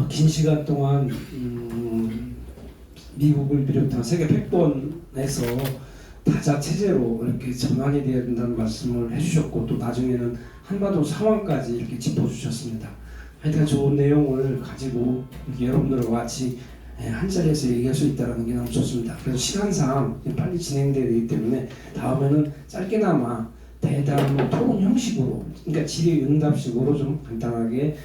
긴 시간 동안 미국을 비롯한 세계 패권에서 다자 체제로 이렇게 전환이 되어야 된다는 말씀을 해주셨고, 또 나중에는 한반도 상황까지 이렇게 짚어주셨습니다. 하여튼 좋은 내용을 가지고 이렇게 여러분들과 같이 한 자리에서 얘기할 수 있다는 게 너무 좋습니다. 그래서 시간상 빨리 진행되어야 되기 때문에 다음에는 짧게나마 대담 토론 형식으로, 그러니까 질의응답식으로 좀 간단하게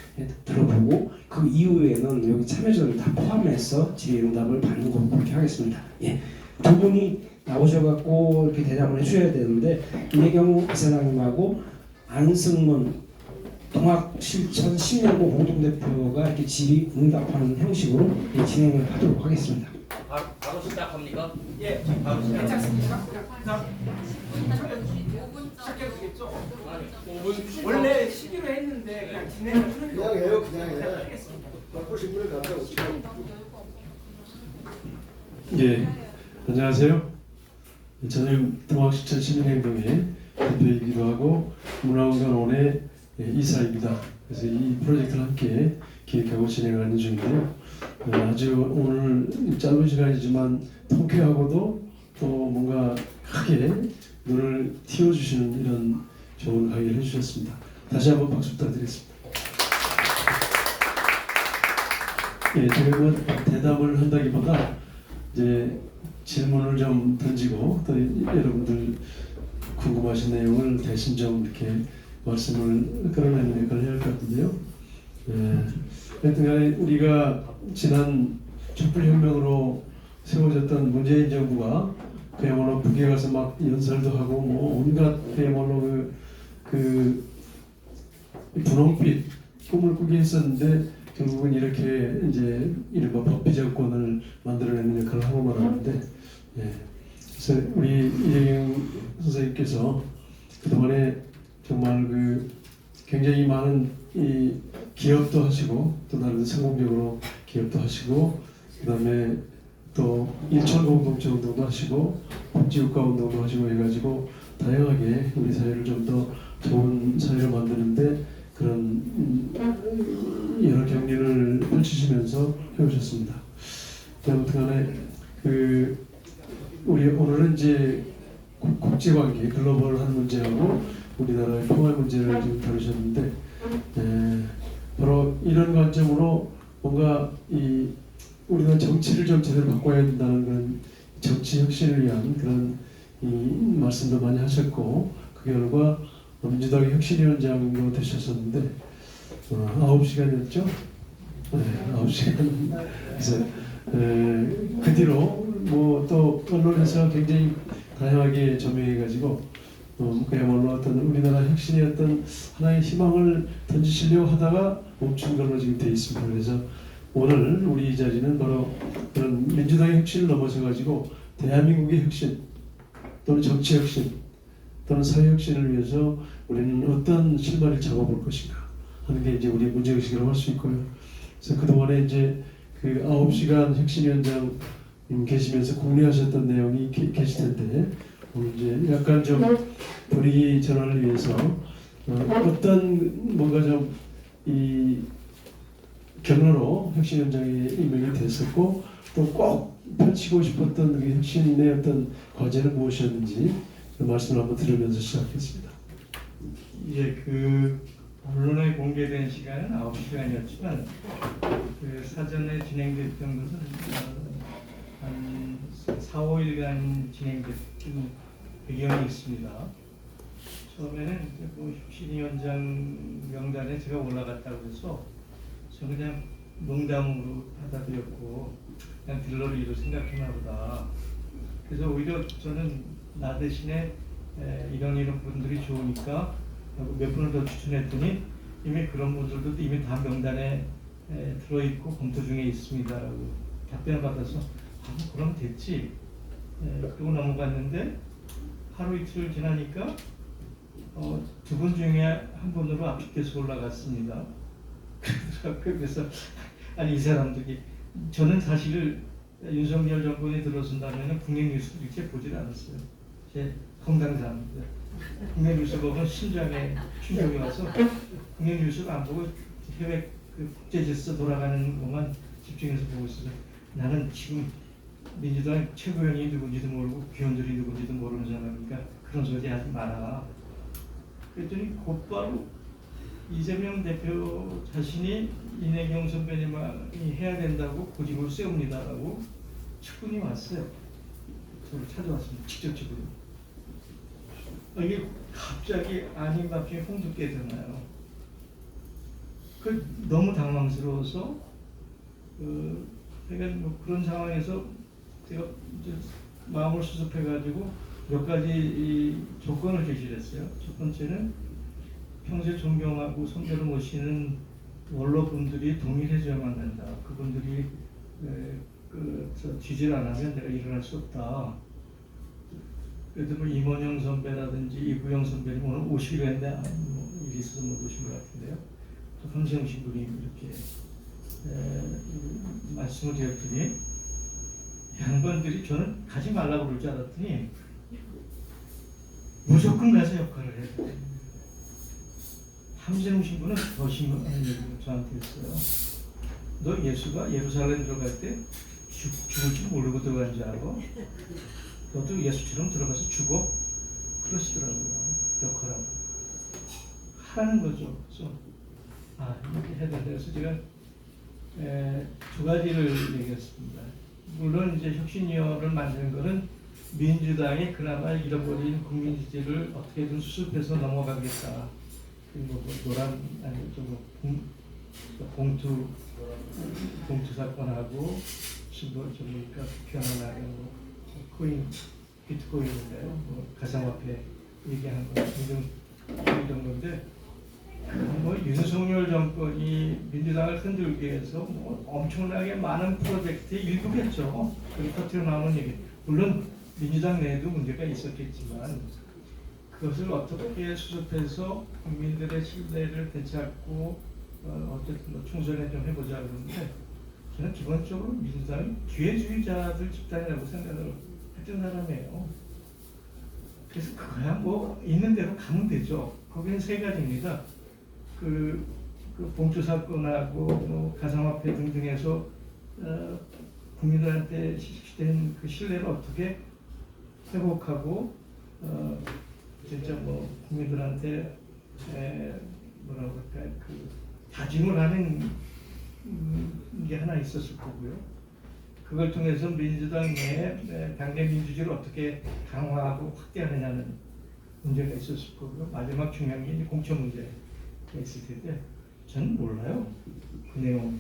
들어보고, 그 이후에는 여기 참여자들 다 포함해서 질의응답을 받는 걸로 그렇게 하겠습니다. 예, 두 분이 나오셔갖고 이렇게 대답을 해주셔야 되는데, 이혜경 이사장님하고 안승문 동학실천 신명고 공동대표가 이렇게 질의응답하는 형식으로 진행을 하도록 하겠습니다. 바로 시작합니까? 예, 바로 시작. 괜찮습니까? 시작해주겠죠? 5분. 원래 시기로 했는데 그냥 진행을 하는 그냥 해요, 그냥 해. 하겠습니다. 바쁘신 분을 갖다 오시죠. 예, 안녕하세요. 저는 동학실천 시민행동의 대표이기도 하고 문화공간원의 이사입니다. 그래서 이 프로젝트를 함께 기획하고 진행하는 중인데요. 아주 오늘 짧은 시간이지만 통쾌하고도 또 뭔가 크게 눈을 틔워주시는 이런 좋은 강의를 해주셨습니다. 다시 한번 박수 부탁드리겠습니다. 예, 지금은 대답을 한다기보다 이제 질문을 좀 던지고 또 여러분들 궁금하신 내용을 대신 좀 이렇게 말씀을 끌어내는 역할을 해야 할 것 같은데요. 예, 하여튼간에 우리가 지난 촛불혁명으로 세워졌던 문재인 정부가 그야말로 북에 가서 막 연설도 하고 뭐 온갖 그야말로 그 분홍빛 꿈을 꾸게 했었는데 결국은 이렇게 이제 이른바 법비 정권을 만들어내는 역할을 하고 말았는데, 예, 그래서 우리 이혜경 선생님께서 그동안에 정말 그 굉장히 많은 이 기업도 하시고 또 다른 성공적으로 기업도 하시고 그다음에 또 일천 공동체 운동도 하시고 복지국가 운동도 하시고 해가지고 다양하게 우리 사회를 좀 더 좋은 사회로 만드는데 그런 여러 경륜을 펼치시면서 해오셨습니다. 아무튼간에 그 우리 오늘은 이제 국제관계 글로벌한 문제하고 우리나라의 평화 문제를 지금 다루셨는데, 바로 이런 관점으로 뭔가 이 우리가 정치를 좀 제대로 바꿔야 된다는 그런 정치 혁신을 위한 그런 이 말씀도 많이 하셨고, 그 결과 민주당의 혁신위원장도 되셨었는데 9시간이었죠? 네, 9시간. 그래서 그 뒤로 뭐 또 언론에서 굉장히 다양하게 조명해가지고 그야말로 어떤 우리나라 혁신의 어떤 하나의 희망을 던지시려고 하다가 멈춘 걸로 지금 되어 있습니다. 그래서 오늘 우리 이 자리는 바로 그런 민주당의 혁신을 넘어서가지고 대한민국의 혁신 또는 정치 혁신 또는 사회 혁신을 위해서 우리는 어떤 실마리를 잡아볼 것인가 하는 게 이제 우리 문제의식이라고 할 수 있고요. 그래서 그동안에 이제 그 9시간 혁신위원장 계시면서 공유하셨던 내용이 계실 텐데, 오늘 이제 약간 좀 분위기 전환을 위해서 어떤 뭔가 좀 이 경로로 혁신위원장이 임명이 됐었고 또 꼭 펼치고 싶었던 그 혁신의 어떤 과제는 무엇이었는지 그 말씀을 한번 들으면서 시작했습니다. 예, 그 언론에 공개된 시간은 9시간이었지만 그 사전에 진행됐던 것은 한 4, 5일간 진행됐던 배경이 있습니다. 처음에는 그 혁신위원장 명단에 제가 올라갔다고 해서 저 그냥 농담으로 받아들였고 그냥 들러리로 생각했나 보다. 그래서 오히려 저는 나 대신에 이런 분들이 좋으니까 몇 분을 더 추천했더니 이미 그런 분들도 이미 다 명단에 들어있고 검토 중에 있습니다라고 답변을 받아서 그럼 됐지. 그러고 넘어갔는데 하루 이틀 지나니까 두 분 중에 한 분으로 앞쪽에서 올라갔습니다. 그래서 아니 이 사람들이 저는 사실 윤석열 정권이 들어선다면 국내뉴스를 이렇게 보질 않았어요. 제 건강상 국내뉴스 보면 심장에 충격이 와서 국내뉴스를 안 보고 해외 그 국제 질서 돌아가는 것만 집중해서 보고 있어서 나는 지금 민주당 최고위원이 누군지도 모르고 위원들이 누군지도 모르는 사람이니까 그런 소리 하지 마라. 그랬더니 곧바로 이재명 대표 자신이 이내경 선배님이 해야 된다고 고집을 세웁니다라고 측근이 왔어요. 저를 찾아왔습니다. 직접적으로. 이게 갑자기 아닌 밤중에 홍두깨 되나요? 그 너무 당황스러워서 그러니까 뭐 그런 상황에서 제가 이제 마음을 수습해가지고 몇 가지 이 조건을 제시했어요. 첫 번째는 평소에 존경하고 선배를 모시는 원로분들이 동의해줘야만 된다. 그분들이 지지를 안 하면 내가 일어날 수 없다. 그래도 뭐 임원영 선배라든지 이구영 선배님 오늘 오시기로 했는데 뭐 일이 있어서 못 오신 것 같은데요. 또 황세영 부님 이렇게 말씀을 드렸더니 양반들이 저는 가지 말라고 그럴 줄 알았더니 무조건 가서 역할을 해야 돼. 함재웅 신부는 더 심한 얘기를 저한테 했어요. 너 예수가 예루살렘 들어갈 때 죽을 줄 모르고 들어간 줄 알고 너도 예수처럼 들어가서 죽어? 그러시더라고요. 역할하고 하라는 거죠. 그래서 이렇게 해야 된다. 그래서 제가 두 가지를 얘기했습니다. 물론 이제 혁신위원회를 만드는 것은 민주당이 그나마 잃어버린 국민 지지를 어떻게든 수습해서 넘어가겠다. 그리고 뭐 노란 아니 좀 봉투 사건하고 뭐 그러니까 변화나 뭐 코인 비트코인인가요? 뭐 가상화폐 얘기하는 거 이 정도인데 뭐 윤석열 정권이 민주당을 흔들기 위해서 뭐 엄청나게 많은 프로젝트의 일부겠죠. 그게 터트려 나오는 얘기. 물론 민주당 내에도 문제가 있었겠지만 그것을 어떻게 수습해서 국민들의 신뢰를 되찾고 어쨌든 뭐 총선에 좀 해보자 그러는데 저는 기본적으로 민주당이 기회주의자들 집단이라고 생각을 했던 사람이에요. 그래서 그거야 뭐 있는 대로 가면 되죠. 거기는 세 가지입니다. 그 봉투 사건하고 뭐 가상화폐 등등에서 국민들한테 실시된 그 신뢰를 어떻게 회복하고 진짜 뭐 국민들한테 뭐라고 할까요? 그 다짐을 하는 게 하나 있었을 거고요. 그걸 통해서 민주당 내에 당내 민주주의를 어떻게 강화하고 확대하느냐는 문제가 있었을 거고요. 마지막 중요한 게 이제 공천 문제가 있을 텐데 저는 몰라요. 그 내용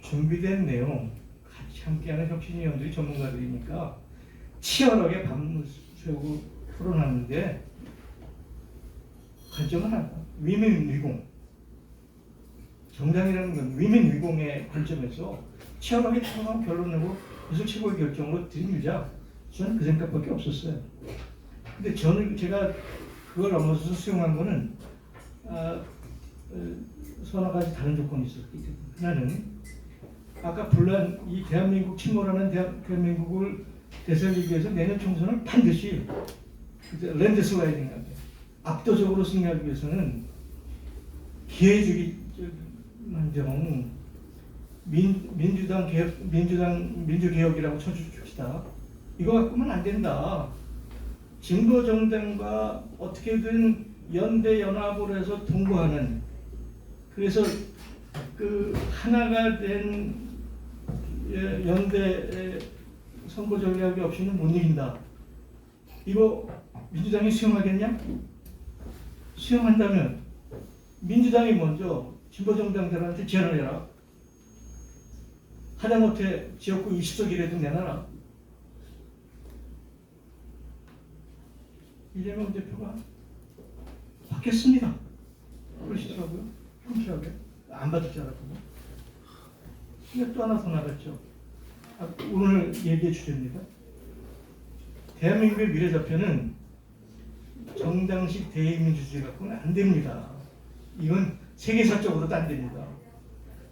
준비된 내용 같이 함께하는 혁신위원들이 전문가들이니까 치열하게 밤을 새우고 풀어놨는데 관점은 하나 위민위공 정당이라는 건 위민위공의 관점에서 치열하게 토론하고 결론내고 그래서 최고의 결정으로 들이밀자 저는 그 생각밖에 없었어요. 근데 제가 그걸 넘어서서 수용한 거는 서너 가지 다른 조건이 있었기 때문에 하나는 아까 불난 이 대한민국 침몰하는 대한민국을 되살리기 위해서 내년 총선을 반드시 랜드슬라이딩하게 압도적으로 승리하기 위해서는 기회주의만 민주당 개혁, 민주개혁이라고 쳐줍시다. 이거 갖고는 안 된다. 진보정당과 어떻게든 연대 연합으로 해서 동거하는 그래서 그 하나가 된 연대 선거 전략이 없이는 못 이긴다. 이거 민주당이 수용하겠냐? 수용한다면 민주당이 먼저 진보정당들한테 제안을 해라. 하다못해 지역구 20석이라도 내놔라. 이재명 대표가 받겠습니다. 그러시더라고요. 흔쾌하게. 안 받을 줄 알았거든요. 근데 또 하나 더 나갔죠. 오늘 얘기의 주제입니다. 대한민국의 미래좌표는 정당식 대의민주주의 갖고는 안 됩니다. 이건 세계사적으로도 안 됩니다.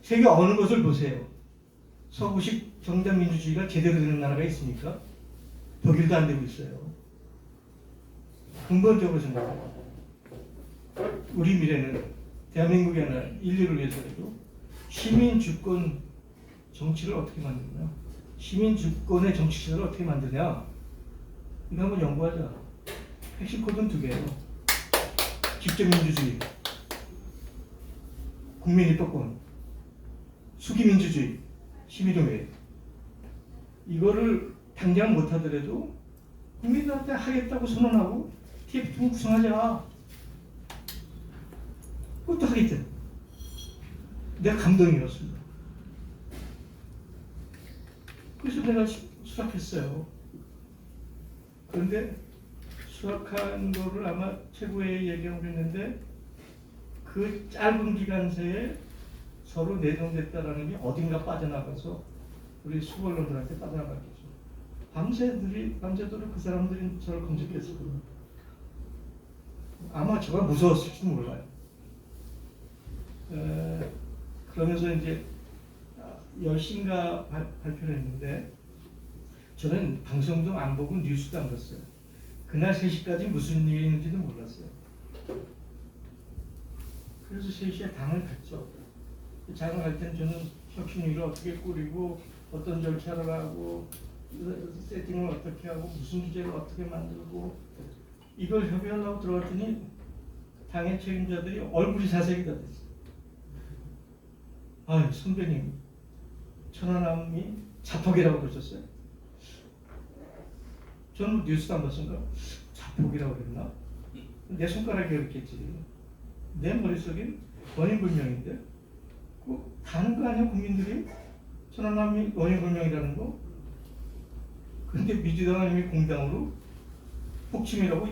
세계 어느 것을 보세요. 서구식 정당 민주주의가 제대로 되는 나라가 있습니까? 독일도 안 되고 있어요. 근본적으로 생각해요. 우리 미래는 대한민국이 아니라 인류를 위해서라도 시민 주권 정치를 어떻게 만드냐? 시민 주권의 정치 시설을 어떻게 만드냐? 이거 한번 연구하자. 핵심 코드는 두 개예요. 직접민주주의, 국민입법권, 수기민주주의, 시민의회. 이거를 당장 못하더라도 국민들한테 하겠다고 선언하고 TF팀 구성하자. 그것도 하겠죠. 내가 감동이었습니다. 그래서 내가 수락했어요. 그런데 수락한 거를 아마 최고회의 얘기하고 있는데 그 짧은 기간 새에 서로 내정됐다라는 게 어딘가 빠져나가서 우리 수고언론들한테 빠져나갔겠죠. 밤새도록 그 사람들이 저를 검색했었거든요. 아마 저가 무서웠을지 몰라요. 그러면서 이제 10시인가 발표를 했는데 저는 방송도 안 보고 뉴스도 안 봤어요. 그날 3시까지 무슨 일이 있는지도 몰랐어요. 그래서 3시에 당을 갔죠. 당을 갈 때는 저는 혁신위를 어떻게 꾸리고 어떤 절차를 하고 세팅을 어떻게 하고 무슨 주제를 어떻게 만들고 이걸 협의하려고 들어갔더니 당의 책임자들이 얼굴이 사색이 다 됐어요. 아, 선배님 천안함이 자폭이라고 그러셨어요. 저는 뉴스도 안 봤으니까 자폭이라고 그랬나? 내 손가락이 그랬겠지. 내 머릿속엔 원인불명인데 그거 다는 거 아니야 국민들이? 천안함이 원인불명이라는 거? 근데 민주당은 이미 공당으로 폭침이라고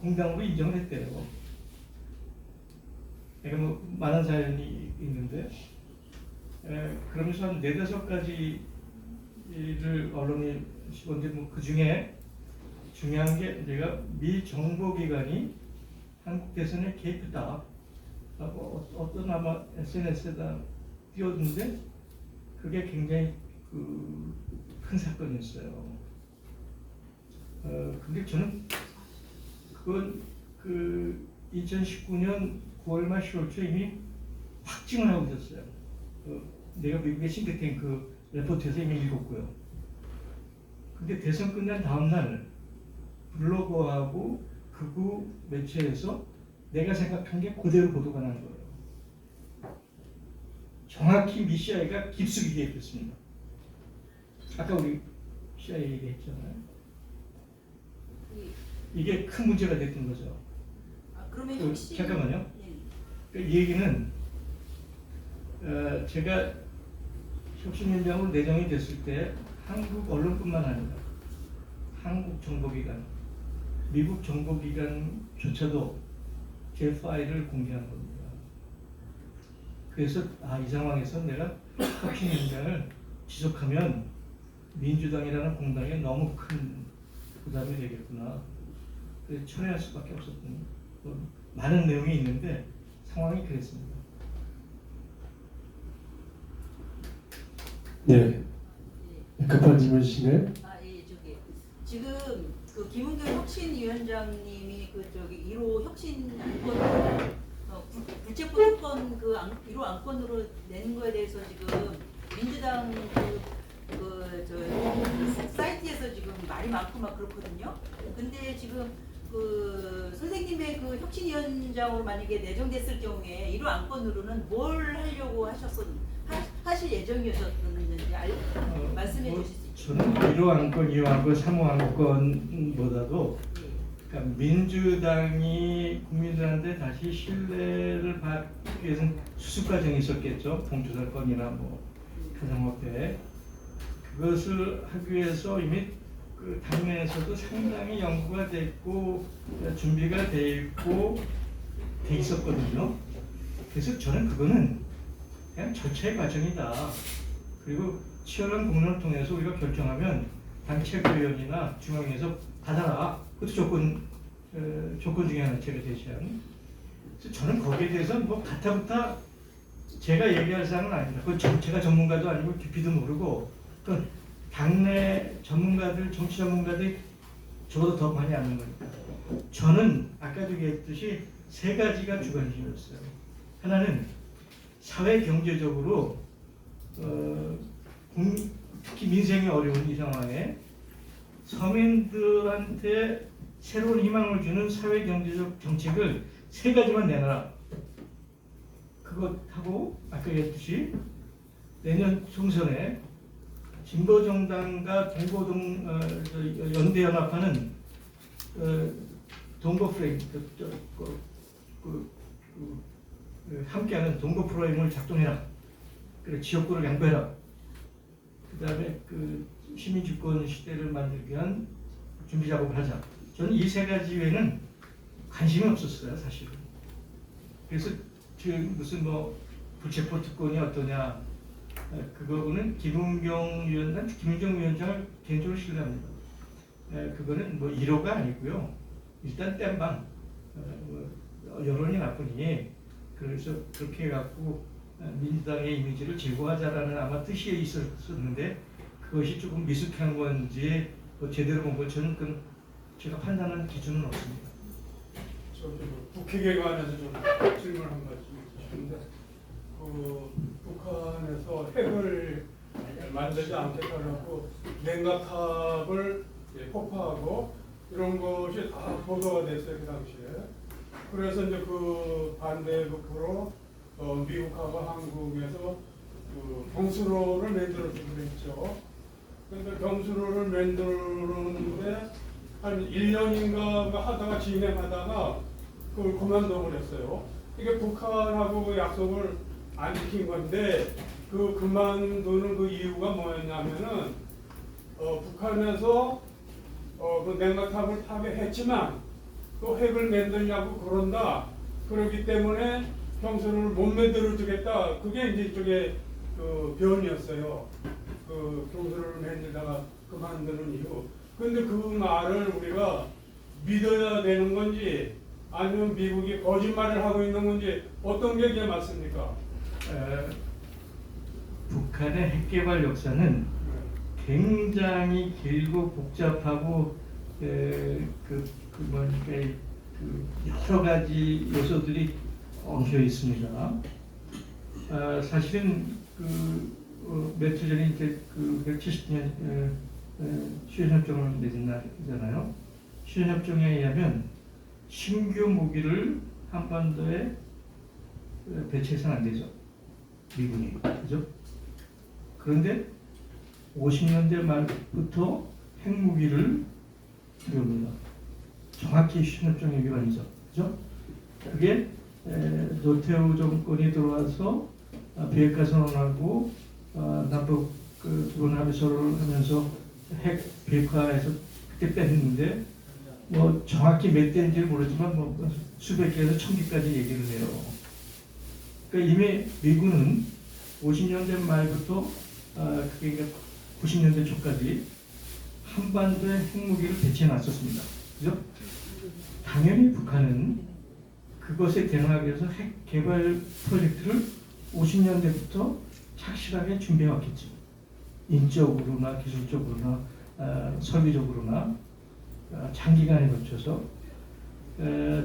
공당으로 인정을 했대요. 그러니까 뭐 많은 사연이 있는데 그러면서 한 4-5가지를 언론이 씹었는데 뭐 그 중에 중요한 게 내가 미 정보기관이 한국 대선에 개입했다 라고 어떤 아마 SNS에다 띄웠는데 그게 굉장히 큰 사건이었어요. 근데 저는 그건 2019년 9월 말 10월 초에 이미 확증을 하고 있었어요. 내가 미국의 싱크탱크 레포트에서 이미 읽었고요. 근데 대선 끝난 다음 날 블로거하고 극우 매체에서 내가 생각한 게 그대로 보도가 난 거예요. 정확히 미 CIA가 깊숙이 개입했습니다. 아까 우리 CIA 얘기했잖아요. 이게 큰 문제가 됐던 거죠. 그러면 혹시 잠깐만요. 이 얘기는 제가 혁신위원장으로 내정이 됐을 때 한국 언론뿐만 아니라 한국 정보기관, 미국 정보기관조차도 제 파일을 공개한 겁니다. 그래서 이 상황에서 내가 혁신위원장을 지속하면 민주당이라는 공당에 너무 큰 부담이 되겠구나. 그래서 철회할 수밖에 없었던 많은 내용이 있는데 상황이 그랬습니다. 네. 급한 질문이시네. 지금 그 김은경 혁신위원장님이 1호 혁신 안건을 불체포특권 1호 안건으로 낸 거에 대해서 지금 민주당 사이트에서 지금 말이 많고 막 그렇거든요. 근데 지금 선생님의 혁신위원장으로 만약에 내정됐을 경우에 1호 안건으로는 뭘 하려고 하실 예정이셨는지 말씀해 주실 수 있죠? 저는 1호 안건, 2호 안건, 3호 안건보다도 그러니까 민주당이 국민들한테 다시 신뢰를 받기 위해서는 수습 과정이 있었겠죠. 봉투사건이나 뭐 가상화폐. 그것을 하기 위해서 이미 당내에서도 상당히 연구가 됐고 준비가 돼 있고 돼 있었거든요. 그래서 저는 그거는 그냥 절차의 과정이다. 그리고 치열한 공론을 통해서 우리가 결정하면 당 최고위원이나 중앙에서 받아라. 그것도 조건 중에 하나 제가 제시한. 그래서 저는 거기에 대해서 뭐 가타부타 제가 얘기할 사항은 아닙니다. 그건 제가 전문가도 아니고 깊이도 모르고 그 당내 전문가들, 정치 전문가들이 저보다 더 많이 아는 거니까. 저는 아까도 얘기했듯이 3가지가 주관심이었어요. 하나는 사회 경제적으로 특히 민생이 어려운 이 상황에 서민들한테 새로운 희망을 주는 사회 경제적 정책을 3가지만 내놔라. 그것하고 아까 얘기했듯이 내년 총선에 진보정당과 연대연합하는 동거 프레임, 함께하는 동거 프레임을 작동해라. 그리고 지역구를 양보해라. 그 다음에 그 시민주권 시대를 만들기 위한 준비 작업을 하자. 저는 이 3가지 외에는 관심이 없었어요, 사실은. 그래서 무슨 뭐 불체포 특권이 어떠냐, 그거는 김은경 위원장을 개인적으로 신뢰합니다. 그거는 뭐 1호가 아니고요. 일단 땜방, 여론이 나쁘니 그래서 그렇게 해갖고 민주당의 이미지를 제고하자라는 아마 뜻이 있었는데 그것이 조금 미숙한 건지 뭐 제대로 본 건 저는 제가 판단하는 기준은 없습니다. 북핵에 관해서 좀 질문 한 가지 주시는데 북한에서 핵을 만들지 않겠다고 냉각탑을 폭파하고 이런 것이 다 보도가 됐어요, 그 당시에. 그래서 이제 그 반대급부로 미국하고 한국에서 그 경수로를 만들어주기로 했죠. 그런데 경수로를 만드는데 한 1년인가 하다가 진행하다가 그걸 그만둬버렸어요. 이게 북한하고 그 약속을 안 지킨 건데 그 그만두는 그 이유가 뭐였냐면은 북한에서 그 냉각탑을 파괴했지만 또 핵을 만들냐고 그런다. 그렇기 때문에 평소를 못 만들어주겠다. 그게 이제 이쪽에 그 변이었어요. 그 경수를 만들다가 그만두는 이유. 근데 그 말을 우리가 믿어야 되는 건지 아니면 미국이 거짓말을 하고 있는 건지 어떤 게 이게 맞습니까? 북한의 핵개발 역사는 굉장히 길고 복잡하고 여러 가지 요소들이 엉켜 있습니다. 사실은 며칠 전에 이제 170년 휴전협정을 맺은 날이잖아요. 휴전협정에 의하면 신규 무기를 한반도에 배치해서는 안 되죠. 미군이. 그죠? 그런데 50년대 말부터 핵무기를 들여옵니다. 정확히 휴전협정의 위반이죠. 그죠? 그게 노태우 정권이 들어와서 비핵화 선언하고 남북 기본 합의서를 하면서 핵 비핵화해서 그때 뺐는데 뭐 정확히 몇 대인지는 모르지만 뭐 수백 개에서 1000개까지 얘기를 해요. 그러니까 이미 미군은 50년대 말부터 그게 90년대 초까지 한반도에 핵무기를 배치해 놨었습니다. 그죠? 당연히 북한은 그것에 대응하기 위해서 핵 개발 프로젝트를 50년대부터 착실하게 준비해 왔겠지. 인적으로나 기술적으로나 설비적으로나 장기간에 걸쳐서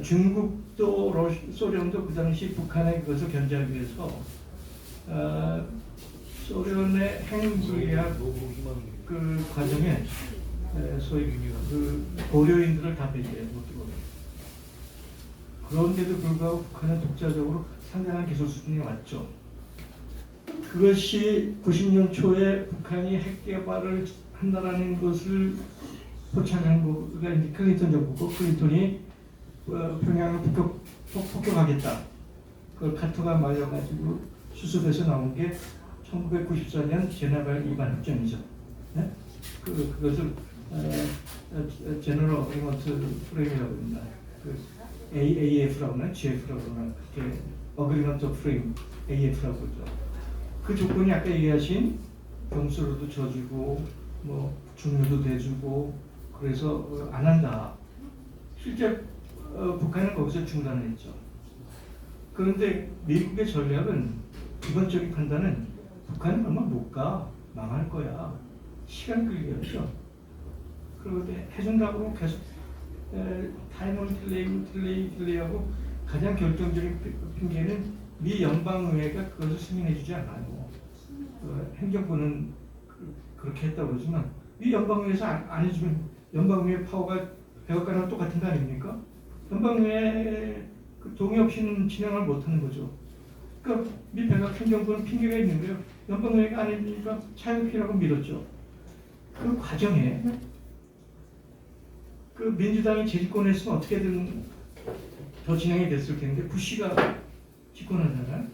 중국도 소련도 그 당시 북한의 그것을 견제하기 위해서 소련의 핵무기학 그 과정에 소위 그 고려인들을 다 배제해 놓고 그런데도 불구하고 북한은 독자적으로 상당한 기술 수준이 왔죠. 그것이 90년 초에 북한이 핵 개발을 한다라는 것을 포착한 거가 이제 클린턴 정부고 클린턴이 평양을 폭격하겠다. 그걸 카터가 말려가지고 수습해서 나온 게 1994년 제네바 위반 협정이죠. 네? 그것을 제너럴 어그리먼트 프레임이라고 합니다. AAF라고 하나 GF라고 하나 그렇게 어그리먼트 프레임 AF라고 그러죠. 그 조건이 아까 얘기하신 경수로도 져주고 뭐 중료도 대주고 그래서 안 한다. 실제 북한은 거기서 중단을 했죠. 그런데 미국의 전략은 기본적인 판단은 북한은 얼마 못 가. 망할 거야. 시간 끌기였죠. 그런데 해준다고 계속 타임을 딜레이하고 가장 결정적인 핑계는 미 연방의회가 그것을 승인해주지 않아요. 행정부는 그렇게 했다고 그러지만 미 연방의회에서 안 해주면 연방의회 파워가 백악관하고 똑같은 거 아닙니까? 연방의회 그 동의 없이는 진행을 못하는 거죠. 그러니까 미 백악 행정부는 핑계가 있는 거예요. 연방의회가 안 해주니까 차용피라고 밀었죠. 그 과정에 그 민주당이 재집권에 있으면 어떻게든 더 진행이 됐을 텐데 부시가 집권하잖아요.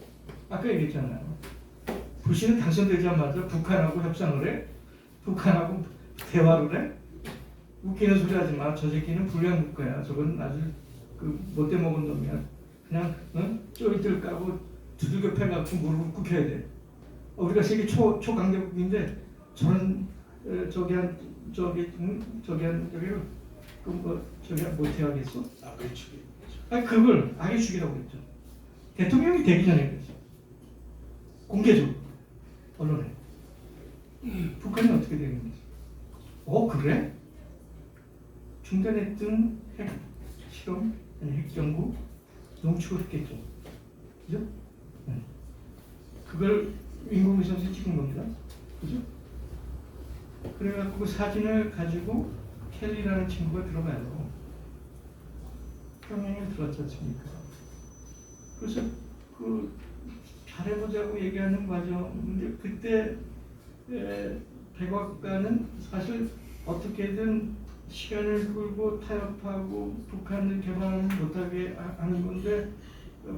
아까 얘기했잖아요. 부시는 당선되자마자 북한하고 협상을 해. 북한하고 대화를 해. 웃기는 소리 하지 마. 저 새끼는 불량 국가야. 저건 아주 그 못돼 먹은 놈이야. 그냥 쪼리들 까고 두들겨 패갖고 무릎을 꿇혀야 돼. 우리가 세계 초강대국인데 저는 저기를 못해 하겠어? 악의 축이. 아니 그걸 악의 축이라고 그랬죠. 대통령이 되기 전에 그랬죠. 공개적으로 언론에. 북한이 어떻게 되는 거지? 그래? 중단했던 핵 실험, 아니 핵 연구 농축을 했겠죠. 그죠? 네. 그걸 인공위성에서 찍은 겁니다. 그죠? 그래갖고 그 사진을 가지고 켈리라는 친구가 들어가요. 평양에 들어왔지 않습니까? 그래서 그 잘해보자고 얘기하는 과정인데 그때 백악관은 사실 어떻게든 시간을 끌고 타협하고 북한을 개방을 못하게 하는 건데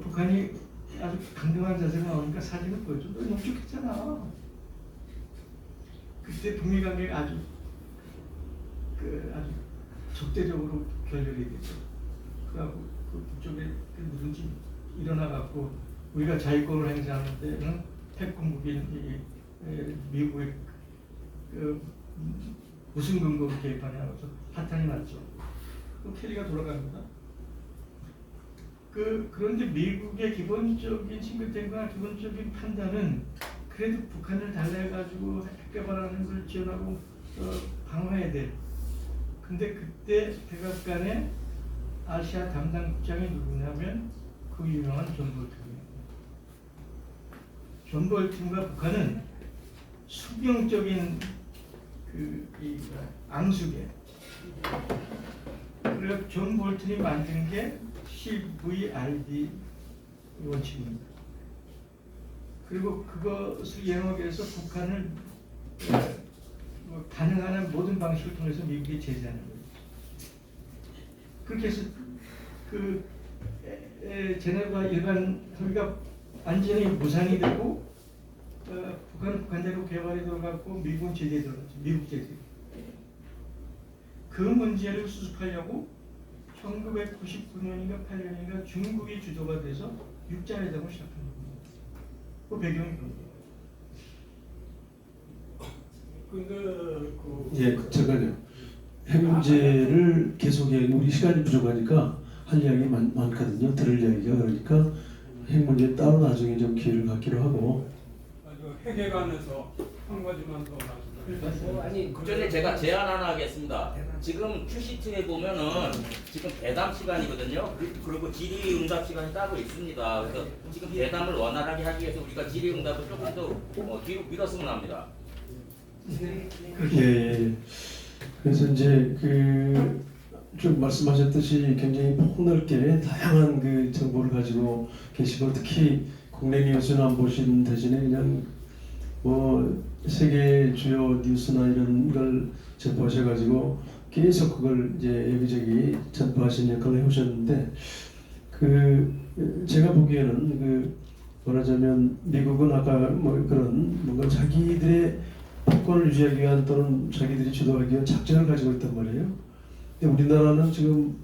북한이 아주 강경한 자세가 나오니까 사진을 보여줘. 너 농축했잖아. 그때 북미 관계가 아주 적대적으로 결렬이 됐죠. 그하고 그쪽에 누군지 일어나갖고 우리가 자위권을 행사하는데 핵공국인 미국의 무슨 근거로 개입하냐고 해서 파탄이 났죠. 그 켈리가 돌아갑니다. 그런데 미국의 기본적인 싱글탱크나 기본적인 판단은 그래도 북한을 달래가지고 핵 개발하는 걸 지원하고 방어해야 돼. 근데 그때 백악관의 아시아 담당 국장이 누구냐면 그 유명한 존 볼튼이에요. 존 볼튼과 북한은 수평적인 앙숙에. 그래서 존 볼튼이 만든 게 CVRD 원칙입니다. 그리고 그것을 영역에서 북한을 가능한 한 모든 방식을 통해서 미국이 제재하는 거예요. 그렇게 해서 제네바 일반 협의가 완전히 무산이 되고 북한은 북한대로 개발이 들어갔고 미국은 제재에 들어갔죠. 미국 제재. 그 문제를 수습하려고 1999년인가 8년인가 중국이 주도가 돼서 육자회담을 시작한 겁니다. 그 배경이 그런 거예요. 근데 잠깐요. 핵 문제를 계속 우리 시간이 부족하니까 할 이야기 많거든요. 들을 이야기가. 그러니까 핵 문제 따로 나중에 좀 기회를 갖기로 하고. 핵에 관해서 한 가지만 더 말씀드리겠습니다. 아니 그 전에 제가 제안 하나 하겠습니다. 지금 큐시트에 보면은 지금 대담 시간이거든요. 그리고 질의응답 시간이 따로 있습니다. 그래서 지금 대담을 원활하게 하기 위해서 우리가 질의응답을 조금 더 뒤로 밀었으면 합니다. 예. 그래서 이제 좀 말씀하셨듯이 굉장히 폭넓게 다양한 그 정보를 가지고 계시고 특히 국내 뉴스는 안 보신 대신에 그냥 세계 주요 뉴스나 이런 걸 접하셔가지고 계속 그걸 이제 여기저기 전파하신 역할을 해오셨는데 제가 보기에는 말하자면 미국은 아까 그런 뭔가 자기들의 패권을 유지하기 위한 또는 자기들이 주도하기 위한 작전을 가지고 있단 말이에요. 근데 우리나라는 지금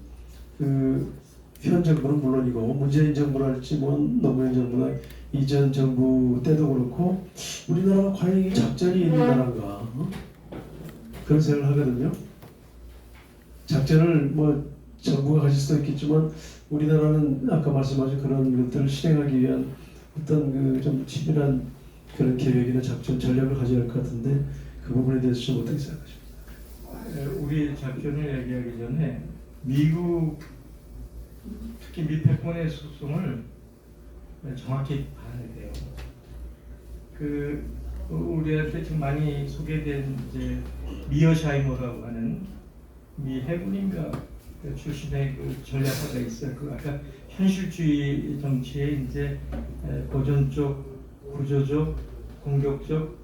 현 정부는 물론이고 문재인 정부랄지 노무현 정부나 이전 정부 때도 그렇고 우리나라가 과연 이 작전이 있는 나라인가 그런 생각을 하거든요. 작전을 정부가 가질 수도 있겠지만 우리나라는 아까 말씀하신 그런 것들을 실행하기 위한 어떤 좀 치밀한 그런 계획이나 작전 전략을 가져야 할 것 같은데 그 부분에 대해서 좀 어떻게 생각하십니까? 우리 작전을 얘기하기 전에 미국 특히 미 패권의 소송을 정확히 봐야 돼요. 우리한테 지금 많이 소개된 이제 미어샤이머라고 하는 미 해군인가 출신의 전략가가 있어요. 아까 현실주의 정치의 이제 보존적, 구조적, 공격적,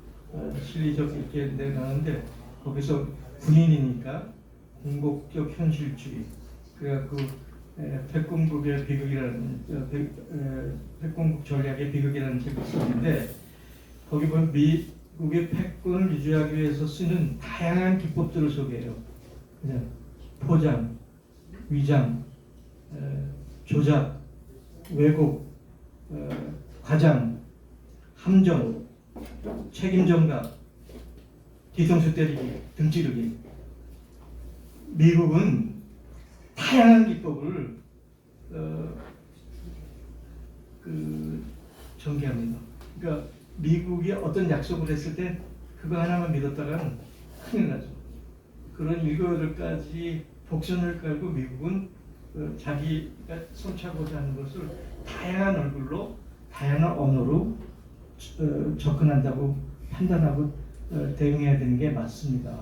실리적 이렇게 내려가는데 거기서 군인이니까 공격적 현실주의. 그래갖고 백공국의 비극이라는 백공국 전략의 비극이라는 책을 썼는데 거기 보면 미국의 패권을 유지하기 위해서 쓰는 다양한 기법들을 소개해요. 그냥 포장, 위장, 조작, 왜곡, 과장, 함정, 책임 전가, 뒤통수 때리기, 등 찌르기. 미국은 다양한 기법을 전개합니다. 그러니까 미국이 어떤 약속을 했을 때 그거 하나만 믿었다가는 큰일 나죠. 그런 7가지 복선을 깔고 미국은 자기가 성취하고자 하는 것을 다양한 얼굴로 다양한 언어로 접근한다고 판단하고 대응해야 되는 게 맞습니다.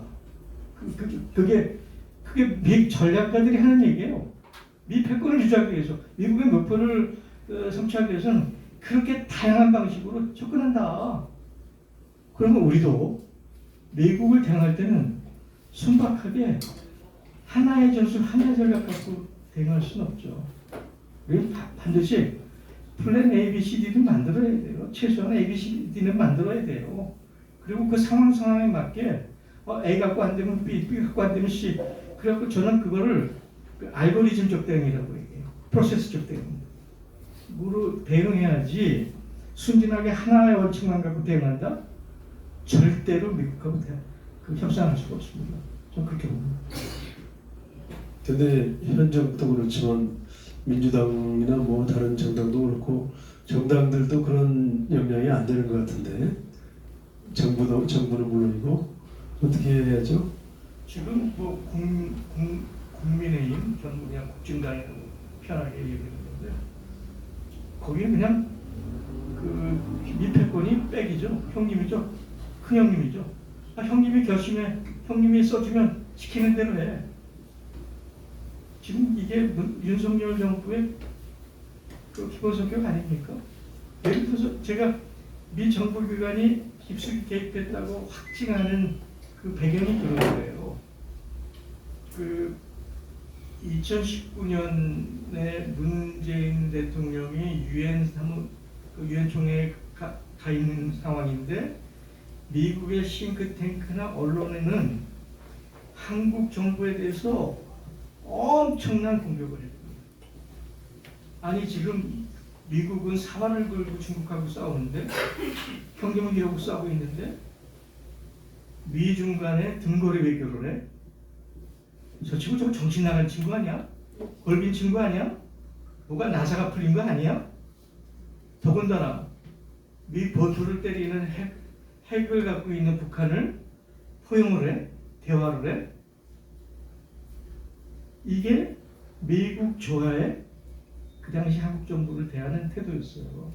그게 미 전략가들이 하는 얘기예요. 미 패권을 유지하기 위해서 미국의 목표를 성취하기 위해서는 그렇게 다양한 방식으로 접근한다. 그러면 우리도 미국을 대응할 때는 순박하게 하나의 전술, 하나의 전략 갖고 대응할 수는 없죠. 우리는 반드시 플랜 A, B, C, D를 만들어야 돼요. 최소한 A, B, C, D는 만들어야 돼요. 그리고 그 상황에 맞게 A 갖고 안 되면 B, B 갖고 안 되면 C. 그래갖고 저는 그거를 알고리즘적 대응이라고 얘기해요. 프로세스적 대응으로 대응해야지 순진하게 하나의 원칙만 갖고 대응한다? 절대로 미국하고 협상할 수가 없습니다. 저는 그렇게 봅니다. 근데 현 정부도 그렇지만 민주당이나 뭐 다른 정당도 그렇고 정당들도 그런 영향이 안 되는 것 같은데 정부는 물론이고 어떻게 해야죠? 지금 뭐 국민의힘 전 그냥 국진당이라고 편하게 얘기했는데 거기에 그냥 미패권이 백이죠. 형님이죠. 큰 형님이죠. 형님이 결심해 형님이 써주면 시키는 대로 해. 지금 이게 윤석열 정부의 기본 성격 아닙니까? 예를 들어서 제가 미 정부기관이 깊숙이 개입했다고 확증하는 그 배경이 그런 거예요. 2019년에 문재인 대통령이 유엔 총회에 가 있는 상황인데 미국의 싱크탱크나 언론에는 한국 정부에 대해서 엄청난 공격을 했습니다. 아니 지금 미국은 사활을 걸고 중국하고 싸우는데 평균을 이러고 싸우고 있는데 미중 간에 등거리 외교를 해? 저 친구 저거 정신 나간 친구 아니야? 걸빈 친구 아니야? 뭐가 나사가 풀린 거 아니야? 더군다나 미 본토를 때리는 핵을 갖고 있는 북한을 포용을 해? 대화를 해? 이게 미국 조화의 그 당시 한국 정부를 대하는 태도였어요.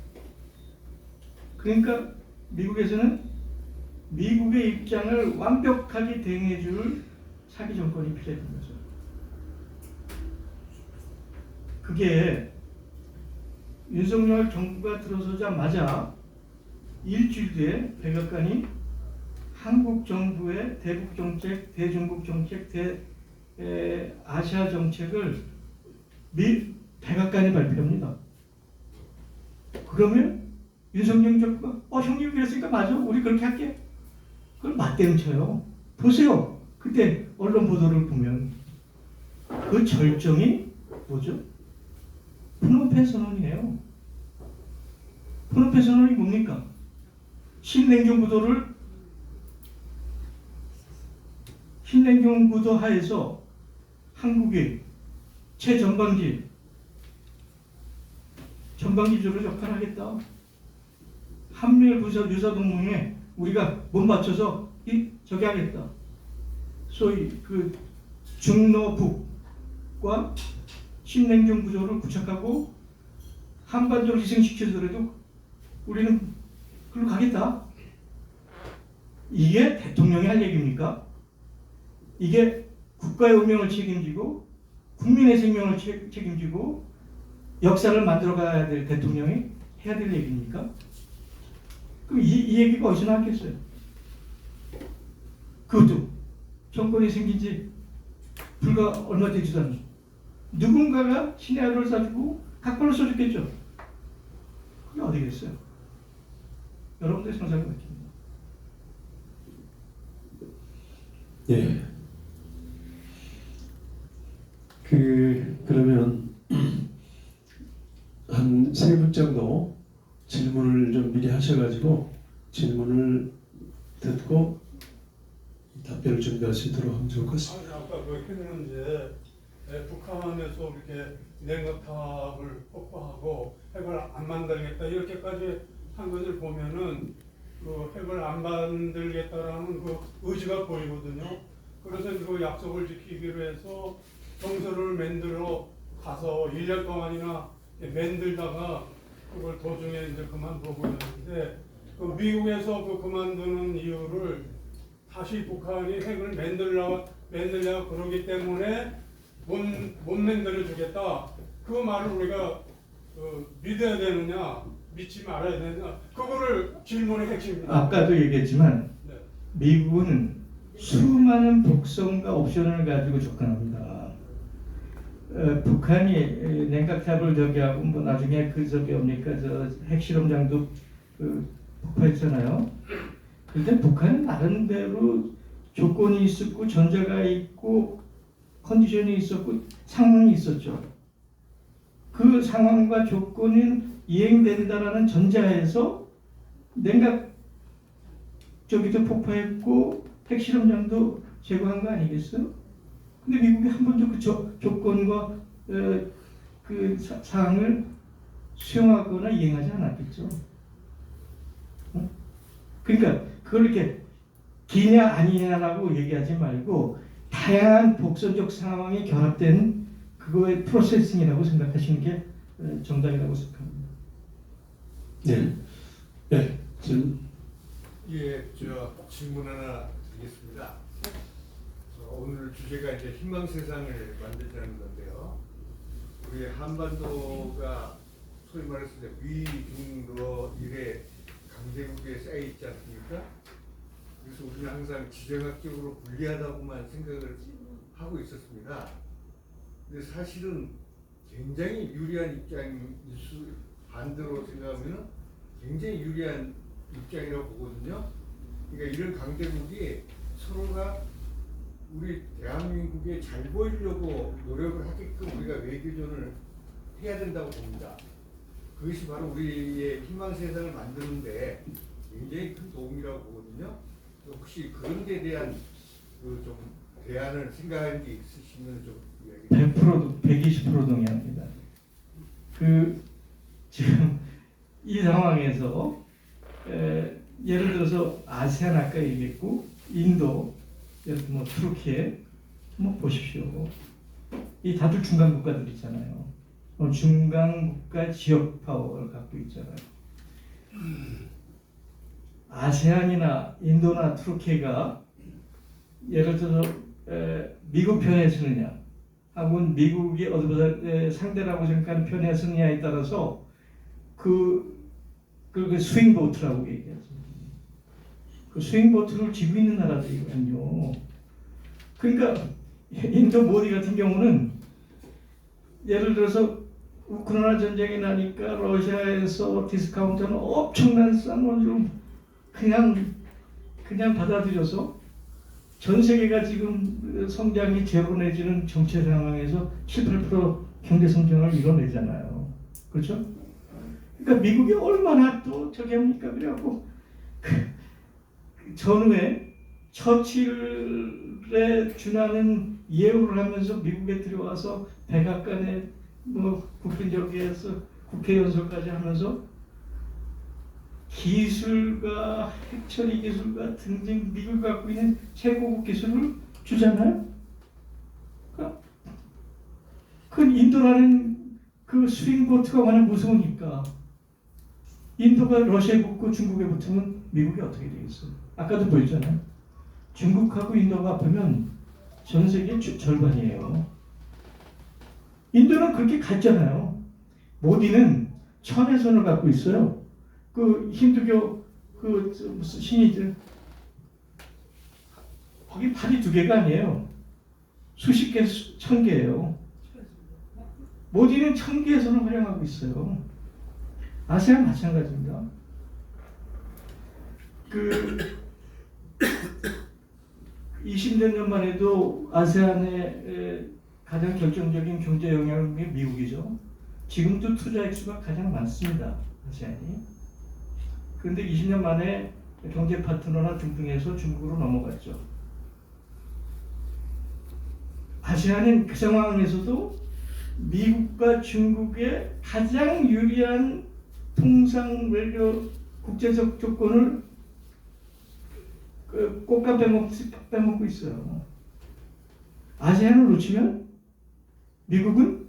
그러니까 미국에서는 미국의 입장을 완벽하게 대응해줄 사기 정권이 필요했던 거죠. 그게 윤석열 정부가 들어서자마자 일주일 뒤에 백악관이 한국 정부의 대북 정책, 대중국 정책, 아시아 정책을 백악관이 발표합니다. 그러면 윤석열 정부가 형님이 그랬으니까 맞아, 우리 그렇게 할게. 그걸 맞대응 쳐요. 보세요. 그때 언론 보도를 보면 그 절정이 뭐죠? 프놈펜 선언이에요. 프놈펜 선언이 뭡니까? 신냉전 구도 하에서 한국이 전방기조로 역할하겠다. 한미일 유사동맹에 우리가 못 맞춰서 저기 하겠다. 소위 그 중노북과 신냉전 구조를 구축하고 한반도를 희생시켜서라도 우리는 그걸로 가겠다. 이게 대통령이 할 얘기입니까? 이게 국가의 운명을 책임지고 국민의 생명을 책임지고 역사를 만들어가야 될 대통령이 해야 될 얘기입니까? 그럼 이 얘기가 어디서 나왔겠어요? 그것도 정권이 생긴 지 불과 얼마 되지도 않은 누군가가 시나리오를 써주고 각본을 써줬겠죠. 그게 어디겠어요? 여러분들 상상해 보십시오. 예. 그러면 한 3분 정도 질문을 좀 미리 하셔가지고 질문을 듣고 답변을 준비할 수 있도록 하면 좋을 것 같습니다. 아니, 아까 그 핵 문제, 북한에서 이렇게 냉각탑을 폭파하고 핵을 안 만들겠다 이렇게까지 한 것을 보면은 그 핵을 안 만들겠다라는 그 의지가 보이거든요. 그래서 그 약속을 지키기로 해서 정서를 만들어 가서 1년 동안이나 만들다가 그걸 도중에 이제 그만두고 있는데 그 미국에서 그 그만두는 이유를 다시 북한이 핵을 만들려고 그러기 때문에 못 만들어주겠다. 그 말을 우리가 믿어야 되느냐 믿지 말아야 되느냐 그거를 질문의 핵심입니다. 아까도 얘기했지만 네. 미국은 수많은 독성과 옵션을 가지고 접근합니다. 북한이 냉각탑을 저기 하고 뭐 나중에 그 저기 뭡니까 저 핵실험장도 폭파했잖아요. 그런데 북한은 나름대로 조건이 있었고 전제가 있고 컨디션이 있었고 상황이 있었죠. 그 상황과 조건이 이행된다라는 전제하에서 냉각 저기도 폭파했고 핵실험장도 제거한 거 아니겠어요? 근데 미국이 한 번도 그 조건과 그 사항을 수용하거나 이행하지 않았겠죠. 그러니까 그걸 이렇게 기냐 아니냐라고 얘기하지 말고 다양한 복선적 상황이 결합된 그거의 프로세싱이라고 생각하시는 게 정답이라고 생각합니다. 네. 네. 지금 예, 저 질문 하나 드리겠습니다. 오늘 주제가 이제 희망 세상을 만들자는 건데요. 우리 한반도가 소위 말해서 이제 위중로 일의 강대국에 쌓여 있지 않습니까? 그래서 우리는 항상 지정학적으로 불리하다고만 생각을 하고 있었습니다. 근데 사실은 굉장히 유리한 입장일 수, 반대로 생각하면 굉장히 유리한 입장이라고 보거든요. 그러니까 이런 강대국이 서로가 우리 대한민국에 잘 보이려고 노력을 하게끔 우리가 외교전을 해야 된다고 봅니다. 그것이 바로 우리의 희망 세상을 만드는데 굉장히 큰 도움이라고 보거든요. 혹시 그런 데 대한 그 좀 대안을 생각하는 게 있으시면 좀 이야기. 100%도 120% 동의합니다. 그 지금 이 상황에서 예를 들어서 아세안 아까 얘기했고 인도 예를 들면 투르키에 한번 보십시오. 이 다들 중간 국가들 있잖아요. 중간 국가 지역 파워를 갖고 있잖아요. 아세안이나 인도나 투르키가 예를 들어서 미국 편에 서느냐 하고는 미국이 어디보다 상대라고 생각하는 편에 서느냐에 따라서 그 스윙보트라고 얘기하죠. 그 스윙보트를 쥐고 있는 나라들이거든요. 그러니까 인도 모디 같은 경우는 예를 들어서 우크라이나 전쟁이 나니까 러시아에서 디스카운트는 엄청난 싼 원료를 그냥 받아들여서 전 세계가 지금 성장이 제로 내지는 정체 상황에서 7~8% 경제 성장을 이뤄내잖아요. 그렇죠? 그러니까 미국이 얼마나 또 저기 합니까? 그래갖고 전후에 처칠에 준하는 예우를 하면서 미국에 들어와서 백악관에 뭐 국빈저기에서 국회 연설까지 하면서 기술과 핵처리 기술과 등등 미국이 갖고 있는 최고급 기술을 주잖아요. 그 인도라는 그 스윙보트가 워낙 무서우니까 인도가 러시아에 붙고 중국에 붙으면 미국이 어떻게 되겠어요? 아까도 보였잖아요. 중국하고 인도가 아프면 전 세계 절반이에요. 인도는 그렇게 갔잖아요. 모디는 천혜선을 갖고 있어요. 그 힌두교 무슨 신이들 거기 팔이 2개가 아니에요. 수십 개, 1000개예요. 모디는 1000개에서는 활용하고 있어요. 아세안 마찬가지입니다. 그 20몇 년만 해도 아세안의 가장 결정적인 경제 영향력이 미국이죠. 지금도 투자 액수가 가장 많습니다. 아세안이. 그런데 20년 만에 경제 파트너나 등등해서 중국으로 넘어갔죠. 아세안은 그 상황에서도 미국과 중국의 가장 유리한 통상 외교 국제적 조건을 꽃감 빼먹고 있어요. 아세안을 놓치면 미국은